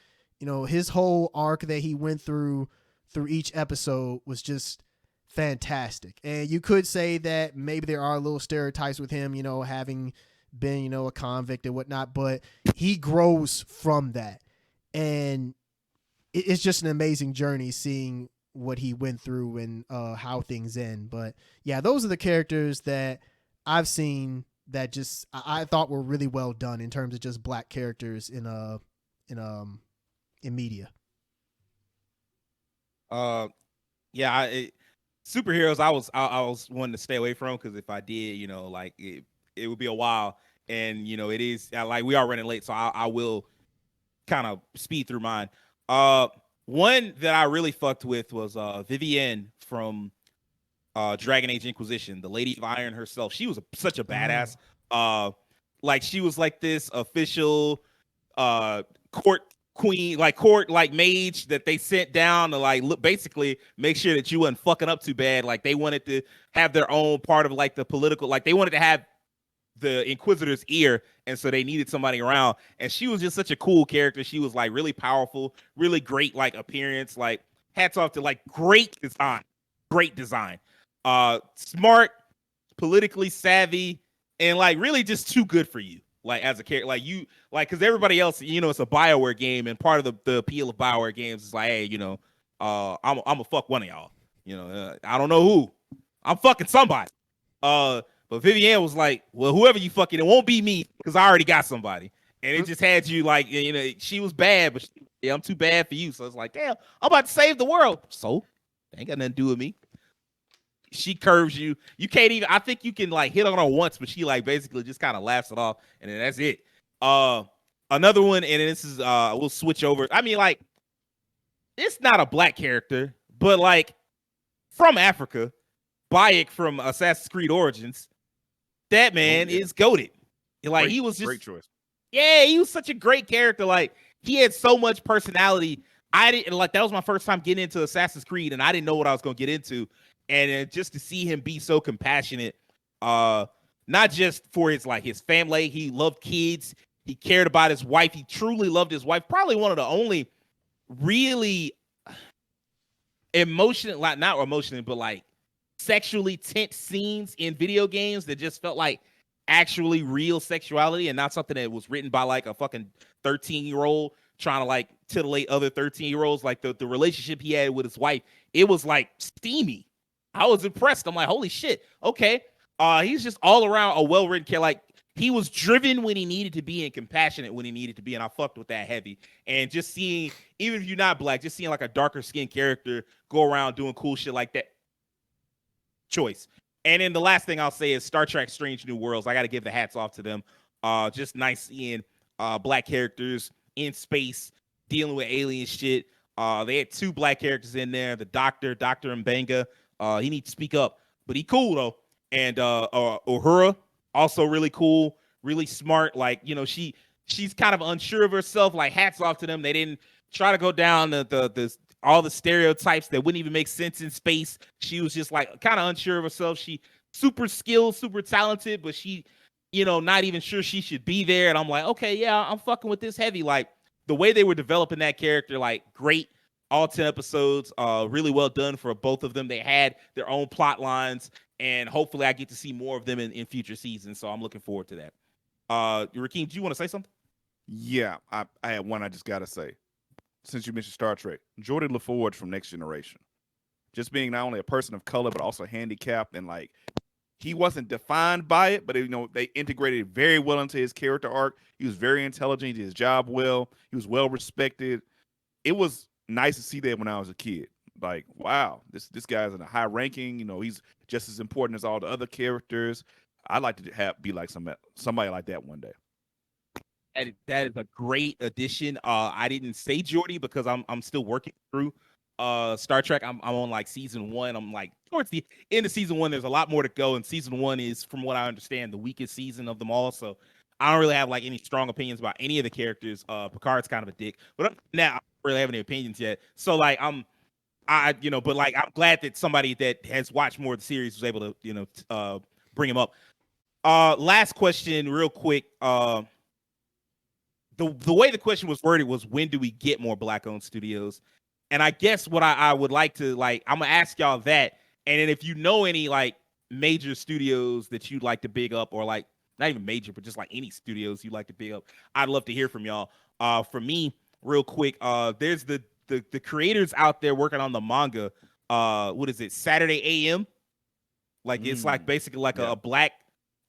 His whole arc that he went through each episode was just fantastic. And you could say that maybe there are little stereotypes with him, having been, a convict and whatnot, but he grows from that. And it's just an amazing journey seeing what he went through and how things end. But yeah, those are the characters that I've seen that just I thought were really well done in terms of just black characters in media. Superheroes I was wanting to stay away from, because if I did, it would be a while, and it is like we are running late, so I will kind of speed through mine. One that I really fucked with was Vivienne from Dragon Age Inquisition, the Lady of Iron herself. She was such a badass. Like, she was like this official court queen, like court like mage that they sent down to like basically make sure that you wasn't fucking up too bad. Like, they wanted to have their own part of like the political, like they wanted to have the Inquisitor's ear, and so they needed somebody around. And she was just such a cool character. She was like really powerful, really great like appearance. Like, hats off to like great design, smart, politically savvy, and like really just too good for you. Like, as a character, like you, like, because everybody else, it's a BioWare game, and part of the appeal of BioWare games is like, hey, I'm gonna fuck one of y'all. I don't know who. I'm fucking somebody. But Vivienne was like, well, whoever you fucking, it won't be me, because I already got somebody. And it just had you like, she was bad, but I'm too bad for you. So it's like, damn, I'm about to save the world. So they ain't got nothing to do with me. She curves you. You can't even, I think you can like hit on her once, but she like basically just kind of laughs it off, and then that's it. Another one, and this is we'll switch over. I mean, like, it's not a black character, but like from Africa, Bayek from Assassin's Creed Origins. That man is goated. Like he was just great choice. Yeah, he was such a great character. Like he had so much personality. I didn't like that was my first time getting into Assassin's Creed, and I didn't know what I was gonna get into. And just to see him be so compassionate, not just for his family, he loved kids, he cared about his wife, he truly loved his wife. Probably one of the only really emotional, like not emotional, but like sexually tense scenes in video games that just felt like actually real sexuality and not something that was written by like a fucking 13-year-old trying to like titillate other 13-year-olds. Like the relationship he had with his wife, it was like steamy. I was impressed. I'm like, holy shit. Okay. He's just all around a well-written character. Like he was driven when he needed to be and compassionate when he needed to be. And I fucked with that heavy. And just seeing, even if you're not black, just seeing like a darker skinned character go around doing cool shit like that. Choice. And then the last thing I'll say is Star Trek Strange New Worlds. I got to give the hats off to them. Just nice seeing black characters in space dealing with alien shit. They had 2 black characters in there. The Dr. Mbanga. He needs to speak up, but he cool though. And Uhura, also really cool, really smart. Like, you know, she's kind of unsure of herself. Like, hats off to them. They didn't try to go down the all the stereotypes that wouldn't even make sense in space. She was just like kind of unsure of herself. She super skilled, super talented, but she, you know, not even sure she should be there. And I'm like, okay, yeah, I'm fucking with this heavy. Like the way they were developing that character, like great. All 10 episodes, really well done for both of them. They had their own plot lines, and hopefully I get to see more of them in future seasons. So I'm looking forward to that. Rakeem, do you want to say something? Yeah, I had one I just got to say. Since you mentioned Star Trek, Jordan LaForge from Next Generation. Just being not only a person of color, but also handicapped, and like he wasn't defined by it, but you know, they integrated it very well into his character arc. He was very intelligent, he did his job well, he was well respected. It was nice to see that when I was a kid. Like, wow, this guy's in a high ranking. You know, he's just as important as all the other characters. I'd like to be like somebody like that one day. That is a great addition. I didn't say Geordie because I'm still working through Star Trek. I'm on like season 1. I'm like towards the end of season 1. There's a lot more to go, and season 1 is, from what I understand, the weakest season of them all. So I don't really have like any strong opinions about any of the characters. Picard's kind of a dick, but now I don't really have any opinions yet. So like but like I'm glad that somebody that has watched more of the series was able to bring him up. Last question, real quick. The way the question was worded was, when do we get more black-owned studios? And I guess what I would like to, like, I'm going to ask y'all that. And then if you know any, like, major studios that you'd like to big up, or, like, not even major, but just, like, any studios you'd like to big up, I'd love to hear from y'all. For me, real quick, there's the creators out there working on the manga. What is it, Saturday AM? Like, it's, like, basically like a black,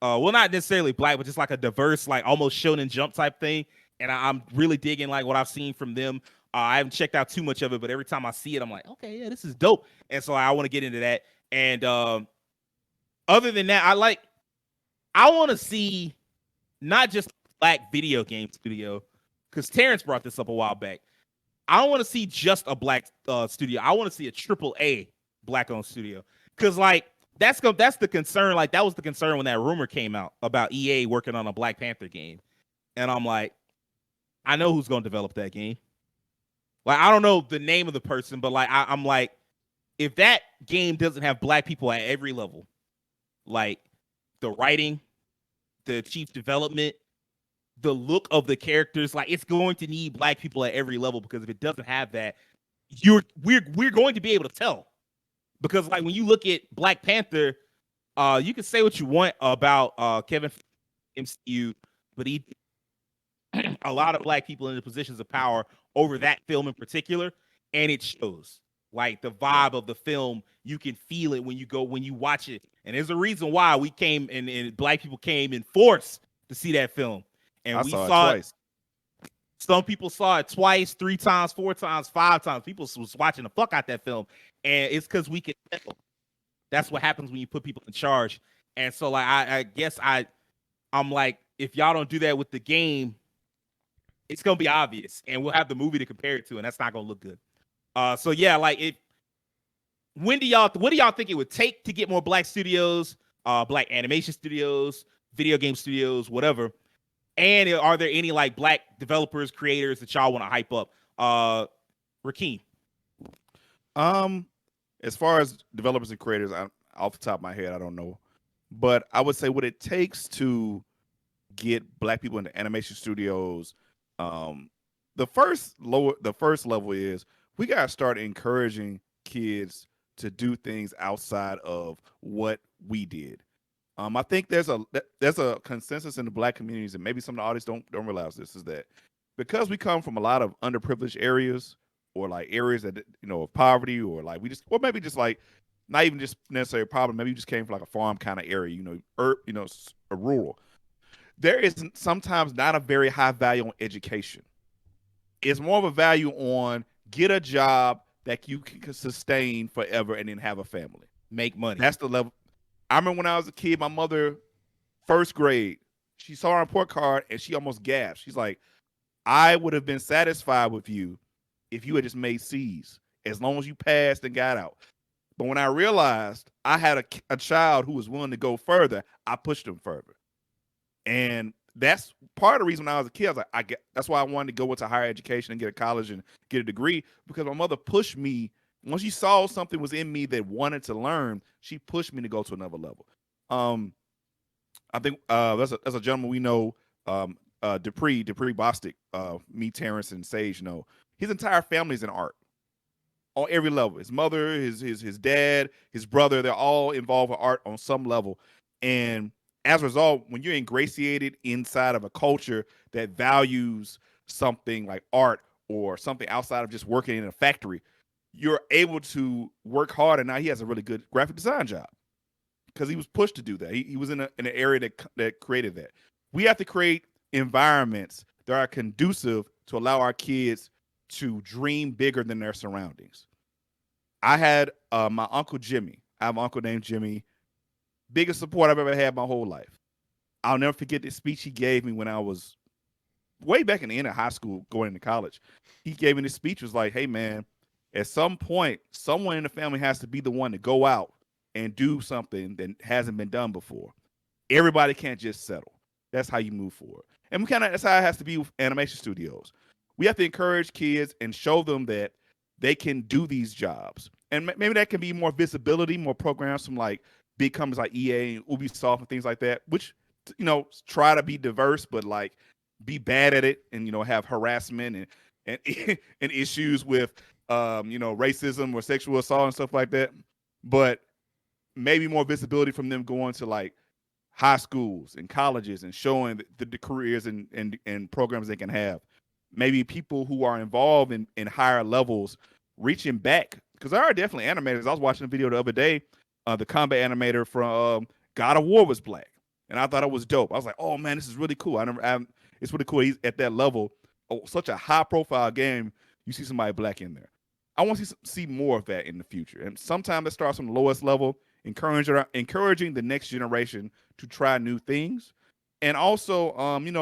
well, not necessarily black, but just, like, a diverse, like, almost Shonen Jump type thing. And I'm really digging like what I've seen from them. I haven't checked out too much of it, but every time I see it, I'm like, okay, yeah, this is dope. And so I want to get into that. And other than that, I want to see not just black video game studio, because Terrence brought this up a while back. I don't want to see just a black studio. I want to see a AAA black-owned studio, because like that's the concern. Like that was the concern when that rumor came out about EA working on a Black Panther game, and I'm like, I know who's going to develop that game. Like, I don't know the name of the person, but like, I'm like, if that game doesn't have black people at every level, like the writing, the chief development, the look of the characters, like it's going to need black people at every level, because if it doesn't have that, we're going to be able to tell. Because like when you look at Black Panther, you can say what you want about Kevin MCU, but he a lot of black people in the positions of power over that film in particular, and it shows. Like the vibe of the film, you can feel it when you watch it. And there's a reason why we came and black people came in force to see that film. And we saw it twice. Some people saw it twice, 3 times, 4 times, 5 times. People was watching the fuck out that film. And it's because we can tell. That's what happens when you put people in charge. And so like I guess I'm like, if y'all don't do that with the game, it's gonna be obvious, and we'll have the movie to compare it to, and that's not gonna look good. So yeah, like what do y'all think it would take to get more black studios, black animation studios, video game studios, whatever? And are there any like black developers, creators that y'all want to hype up? Rakeem. As far as developers and creators, off the top of my head, I don't know, but I would say what it takes to get black people into animation studios. The first level is we gotta start encouraging kids to do things outside of what we did. I think there's a consensus in the black communities, and maybe some of the audience don't realize this, is that because we come from a lot of underprivileged areas, or like areas that of poverty, or like or maybe just like not even just necessarily poverty, maybe you just came from like a farm kind of area, a rural. There is sometimes not a very high value on education. It's more of a value on get a job that you can sustain forever and then have a family. Make money. That's the level. I remember when I was a kid, my mother, first grade, she saw our report card and she almost gasped. She's like, I would have been satisfied with you if you had just made C's, as long as you passed and got out. But when I realized I had a child who was willing to go further, I pushed him further. And that's part of the reason when I was a kid, I was like, that's why I wanted to go into higher education and get a college and get a degree, because my mother pushed me. Once she saw something was in me that wanted to learn, she pushed me to go to another level. I think there's a gentleman we know, Dupree Bostic, me, Terrence, and Sage know. His entire family is in art on every level. His mother, his dad, his brother, they're all involved with art on some level. And as a result, when you're ingratiated inside of a culture that values something like art or something outside of just working in a factory, you're able to work hard. And now he has a really good graphic design job because he was pushed to do that. He was in an area that created that. We have to create environments that are conducive to allow our kids to dream bigger than their surroundings. I had my Uncle Jimmy. I have an uncle named Jimmy. Biggest support I've ever had my whole life. I'll never forget the speech he gave me when I was way back in the end of high school going into college. He gave me this speech, was like, hey, man, at some point, someone in the family has to be the one to go out and do something that hasn't been done before. Everybody can't just settle. That's how you move forward. And that's how it has to be with animation studios. We have to encourage kids and show them that they can do these jobs. And maybe that can be more visibility, more programs from like big companies like EA and Ubisoft and things like that, which, try to be diverse, but like be bad at it and, have harassment and and issues with, racism or sexual assault and stuff like that. But maybe more visibility from them going to like high schools and colleges and showing the careers and programs they can have. Maybe people who are involved in higher levels reaching back, because there are definitely animators. I was watching a video the other day. The combat animator from God of War was black, and I thought it was dope. I was like, "Oh man, this is really cool." It's really cool. He's at that level, such a high-profile game. You see somebody black in there. I want to see more of that in the future. And sometimes it starts from the lowest level, encouraging the next generation to try new things, and also,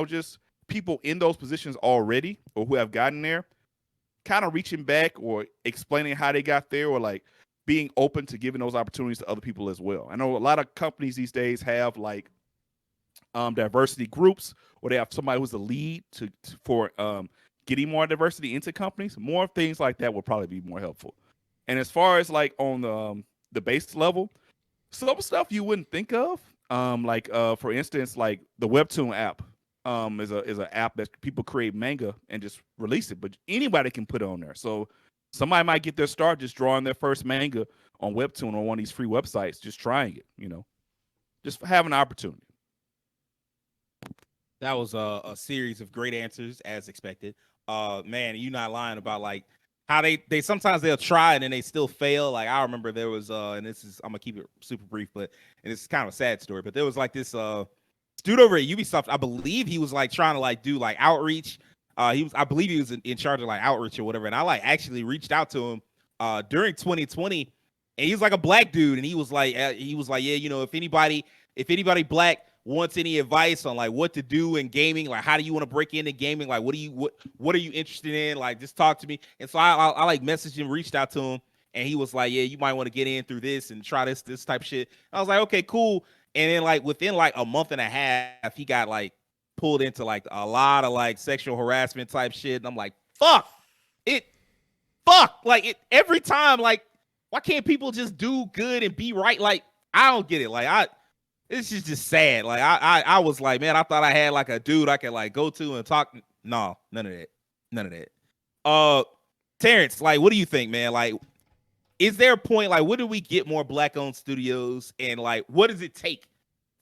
just people in those positions already or who have gotten there, kind of reaching back or explaining how they got there, or like being open to giving those opportunities to other people as well. I know a lot of companies these days have like diversity groups, or they have somebody who's the lead for getting more diversity into companies. More things like that would probably be more helpful. And as far as like on the base level, some stuff you wouldn't think of, for instance, like the Webtoon app is an app that people create manga and just release it, but anybody can put it on there. So somebody might get their start just drawing their first manga on Webtoon or one of these free websites, just trying it, just having an opportunity. That was a series of great answers as expected. Man, you not lying about like how they sometimes they'll try and then they still fail. Like I remember there was and this is, I'm gonna keep it super brief, but and it's kind of a sad story, but there was like this dude over at Ubisoft. I believe he was like trying to like do like outreach. I believe he was in charge of like outreach or whatever. And I like actually reached out to him during 2020, and he was like a black dude, and he was like, yeah, if anybody black wants any advice on like what to do in gaming, like how do you want to break into gaming, like what are you interested in, like just talk to me. And so I like messaged him, reached out to him, and he was like, yeah, you might want to get in through this and try this type of shit. I was like, okay, cool. And then like within like a month and a half, he got like pulled into like a lot of like sexual harassment type shit. And I'm like, fuck like it every time. Like, why can't people just do good and be right? Like, I don't get it. Like, it's just sad. Like, I was like, man, I thought I had like a dude I could like go to and talk. No, none of that. Terrence, like, what do you think, man? Like, is there a point, like, what do we get more black-owned studios, and like, what does it take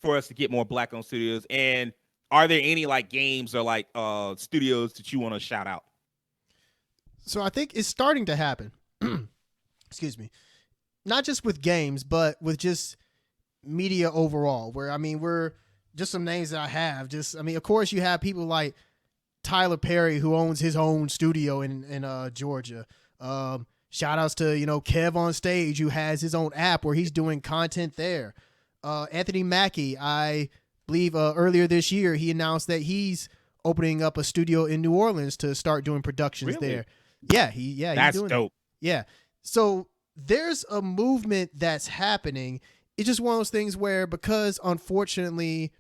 for us to get more black-owned studios? And are there any like games or like studios that you want to shout out? So I think it's starting to happen. Excuse me. Not just with games, but with just media overall, where, I mean, we're just some names that I have. Just, I mean, of course, you have people like Tyler Perry, who owns his own studio in Georgia. Shout outs to, you know, Kev on Stage, who has his own app where he's doing content there. Anthony Mackie, I believe earlier this year, he announced that he's opening up a studio in New Orleans to start doing productions there. Yeah, that's he's doing dope. It. Yeah. So there's a movement that's happening. It's just one of those things where, because unfortunately,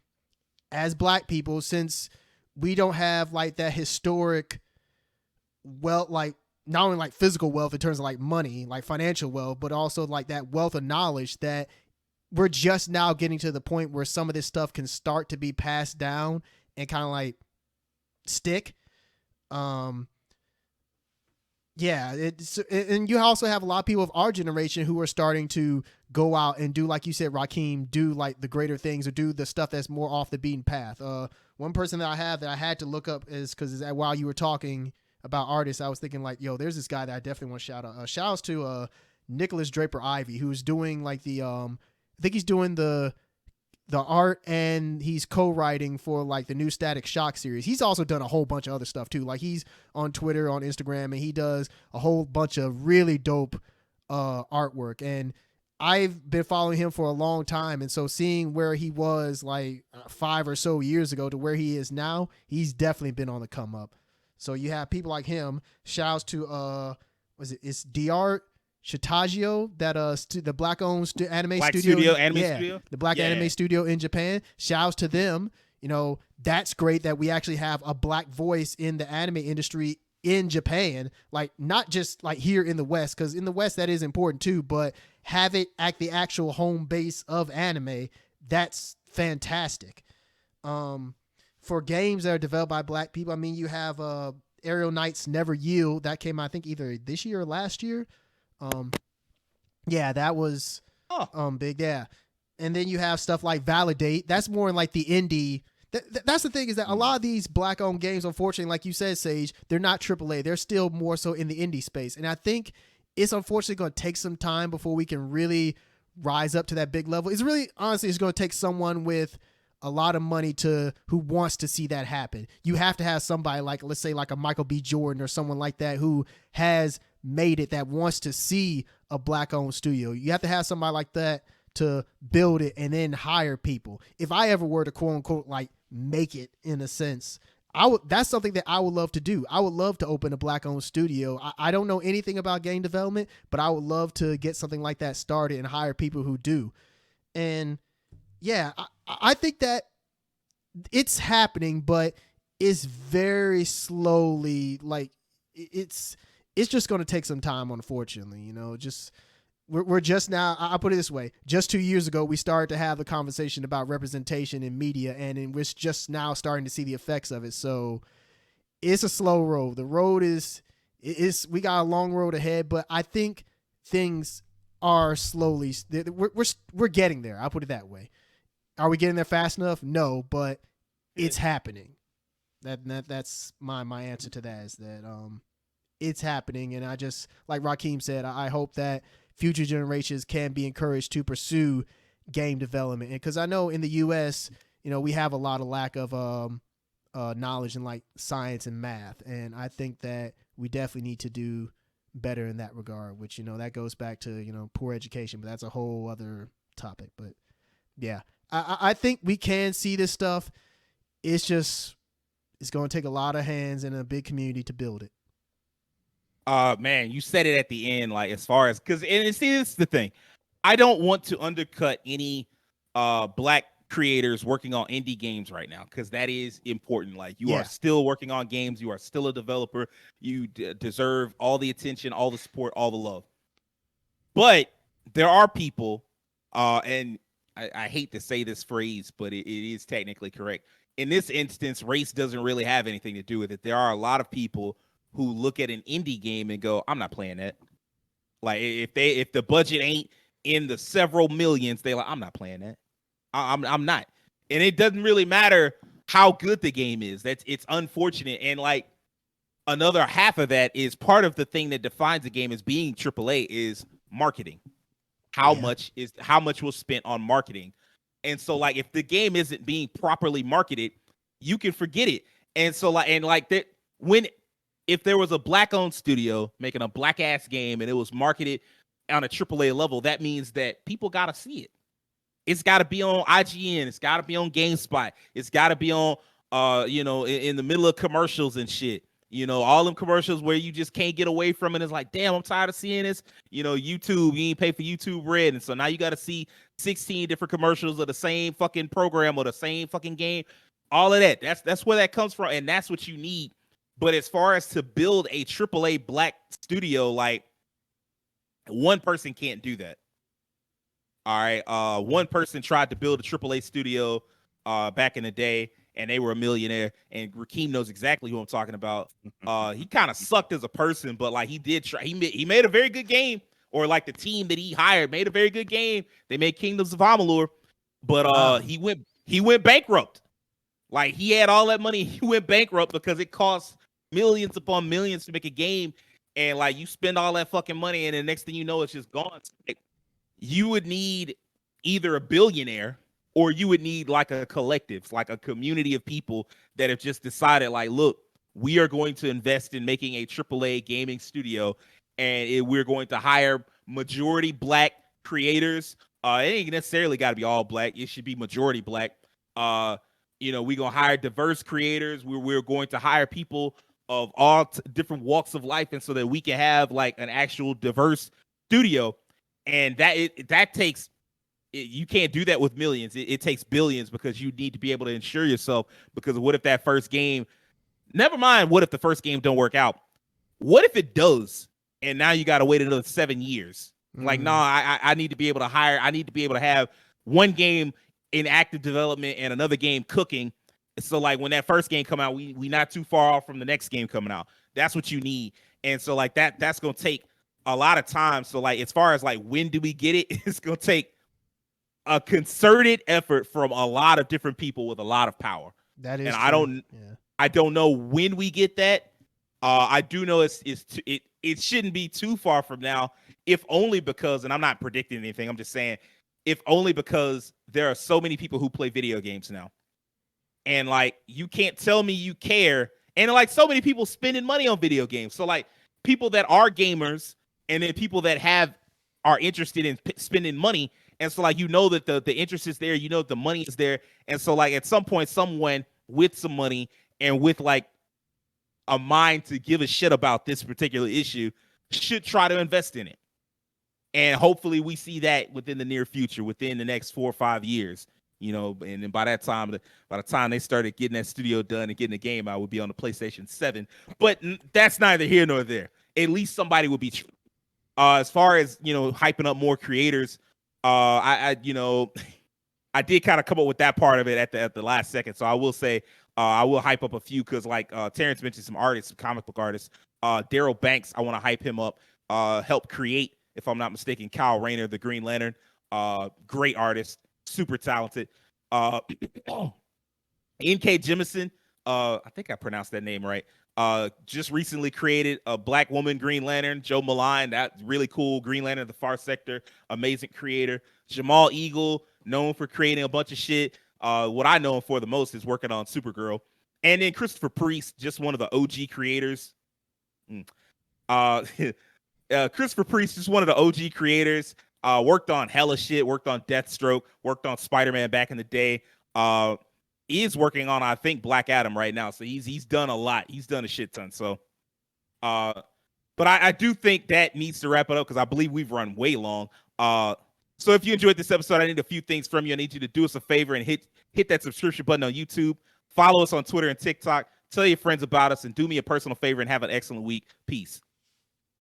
as black people, since we don't have like that historic wealth, like not only like physical wealth in terms of like money, like financial wealth, but also like that wealth of knowledge, that we're just now getting to the point where some of this stuff can start to be passed down and kind of like stick. Yeah, and you also have a lot of people of our generation who are starting to go out and do, like you said, Rakeem, do like the greater things or do the stuff that's more off the beaten path. One person that I have that I had to look up is because while you were talking about artists, I was thinking like, yo, there's this guy that I definitely want to shout out. Shout outs to Nicholas Draper Ivy, who's doing like the I think he's doing the art, and he's co-writing for like the new Static Shock series. He's also done a whole bunch of other stuff too. Like, he's on Twitter, on Instagram, and he does a whole bunch of really dope artwork. And I've been following him for a long time. And so seeing where he was like 5 or so years ago to where he is now, he's definitely been on the come up. So you have people like him. Shouts to it's Dr. Shitagio, that the black-owned anime studio, the black anime studio in Japan. Shouts to them. You know, that's great that we actually have a black voice in the anime industry in Japan, like not just like here in the West, because in the West that is important too, but have it at the actual home base of anime. That's fantastic. For games that are developed by black people, I mean, you have Aerial Knights Never Yield, that came out I think either this year or last year. Yeah, that was big. Yeah. And then you have stuff like Validate. That's more in like the indie. That's the thing, is that a lot of these black owned games, unfortunately, like you said, Sage, they're not AAA. They're still more so in the indie space. And I think it's unfortunately going to take some time before we can really rise up to that big level. It's really, honestly, it's going to take someone with a lot of money who wants to see that happen. You have to have somebody like, let's say like a Michael B. Jordan or someone like that who has made it, that wants to see a black owned studio. You have to have somebody like that to build it and then hire people. If I ever were to quote unquote like make it, in a sense, that's something that I would love to do. I would love to open a black owned studio. I don't know anything about game development, but I would love to get something like that started and hire people who do. And yeah, I think that it's happening, but it's very slowly. Like, it's just going to take some time, unfortunately. You know, just we're just now. I'll put it this way: just 2 years ago, we started to have the conversation about representation in media, and we're just now starting to see the effects of it. So it's a slow road. The road is we got a long road ahead, but I think things are slowly. We're getting there. I'll put it that way. Are we getting there fast enough? No, but it's happening. That's my answer to that, is that it's happening. And I just, like Rakeem said, I hope that future generations can be encouraged to pursue game development. And because I know in the U.S., you know, we have a lot of lack of knowledge in like science and math, and I think that we definitely need to do better in that regard. Which, you know, that goes back to, you know, poor education, but that's a whole other topic. But yeah. I think we can see this stuff. It's going to take a lot of hands and a big community to build it. Man, you said it at the end, like, as far as, and see, this is the thing. I don't want to undercut any black creators working on indie games right now, because that is important. Like, you Yeah. are still working on games. You are still a developer. You deserve all the attention, all the support, all the love. But there are people, and I hate to say this phrase, but it is technically correct. In this instance, race doesn't really have anything to do with it. There are a lot of people who look at an indie game and go, I'm not playing that. Like, if the budget ain't in the several millions, they're like, I'm not playing that. I'm not. And it doesn't really matter how good the game is. It's unfortunate. And like, another half of that is part of the thing that defines a game as being AAA is marketing. How much was spent on marketing? And so, like, if the game isn't being properly marketed, you can forget it. And so, if there was a black-owned studio making a black-ass game and it was marketed on a AAA level, that means that people got to see it. It's got to be on IGN. It's got to be on GameSpot. It's got to be on, in the middle of commercials and shit. All them commercials where you just can't get away from it. It's like, damn, I'm tired of seeing this. YouTube, you ain't pay for YouTube Red. And so now you got to see 16 different commercials of the same fucking program or the same fucking game. All of that. That's where that comes from. And that's what you need. But as far as to build a AAA black studio, like, one person can't do that. All right. One person tried to build a AAA studio back in the day, and they were a millionaire. And Rakeem knows exactly who I'm talking about. He kind of sucked as a person, but like, he did try. He made a very good game, or like the team that he hired made a very good game. They made Kingdoms of Amalur, but he went bankrupt. Like, he had all that money, he went bankrupt because it costs millions upon millions to make a game, and like, you spend all that fucking money, and the next thing you know, it's just gone. You would need either a billionaire, or you would need like a collective, like a community of people that have just decided, like, look, we are going to invest in making a AAA gaming studio, and we're going to hire majority black creators. It ain't necessarily got to be all black. It should be majority black. We're going to hire diverse creators. We're going to hire people of all different walks of life, and so that we can have like an actual diverse studio. And that takes, you can't do that with millions. It takes billions, because you need to be able to insure yourself. Because what if that first game, never mind, what if the first game don't work out? What if it does? And now you got to wait another 7 years. Like, no, I need to be able to hire. I need to be able to have one game in active development and another game cooking. So like, when that first game come out, we not too far off from the next game coming out. That's what you need. And so like, that's going to take a lot of time. So like, as far as like, when do we get it? It's going to take a concerted effort from a lot of different people with a lot of power. That is, and true. I don't know when we get that. I do know it shouldn't be too far from now, if only because, and I'm not predicting anything, I'm just saying, if only because there are so many people who play video games now. And like, you can't tell me you care. And like, so many people spending money on video games. So like, people that are gamers, and then people that are interested in spending money. And so like, that the interest is there, the money is there. And so like, at some point, someone with some money and with like a mind to give a shit about this particular issue should try to invest in it. And hopefully we see that within the near future, within the next 4 or 5 years, and then by the time they started getting that studio done and getting the game out, would be on the PlayStation 7. But that's neither here nor there. At least somebody would be as far as, hyping up more creators. I did kind of come up with that part of it at the last second. So I will say, I will hype up a few, because like Terrence mentioned some artists, some comic book artists. Daryl Banks, I want to hype him up. Help create, if I'm not mistaken, Kyle Rayner, the Green Lantern. Great artist, super talented. N.K. Jemisin, I think I pronounced that name right. Just recently created a black woman Green Lantern, Joe Malign, that really cool Green Lantern of the Far Sector, amazing creator. Jamal Eagle, known for creating a bunch of shit. What I know him for the most is working on Supergirl. And then Christopher Priest, just one of the OG creators. Christopher Priest, just one of the OG creators. Worked on hella shit, worked on Deathstroke, worked on Spider-Man back in the day. He is working on, I think, Black Adam right now. So he's done a lot. He's done a shit ton. So, but I do think that needs to wrap it up, because I believe we've run way long. So if you enjoyed this episode, I need a few things from you. I need you to do us a favor and hit that subscription button on YouTube. Follow us on Twitter and TikTok. Tell your friends about us and do me a personal favor and have an excellent week. Peace.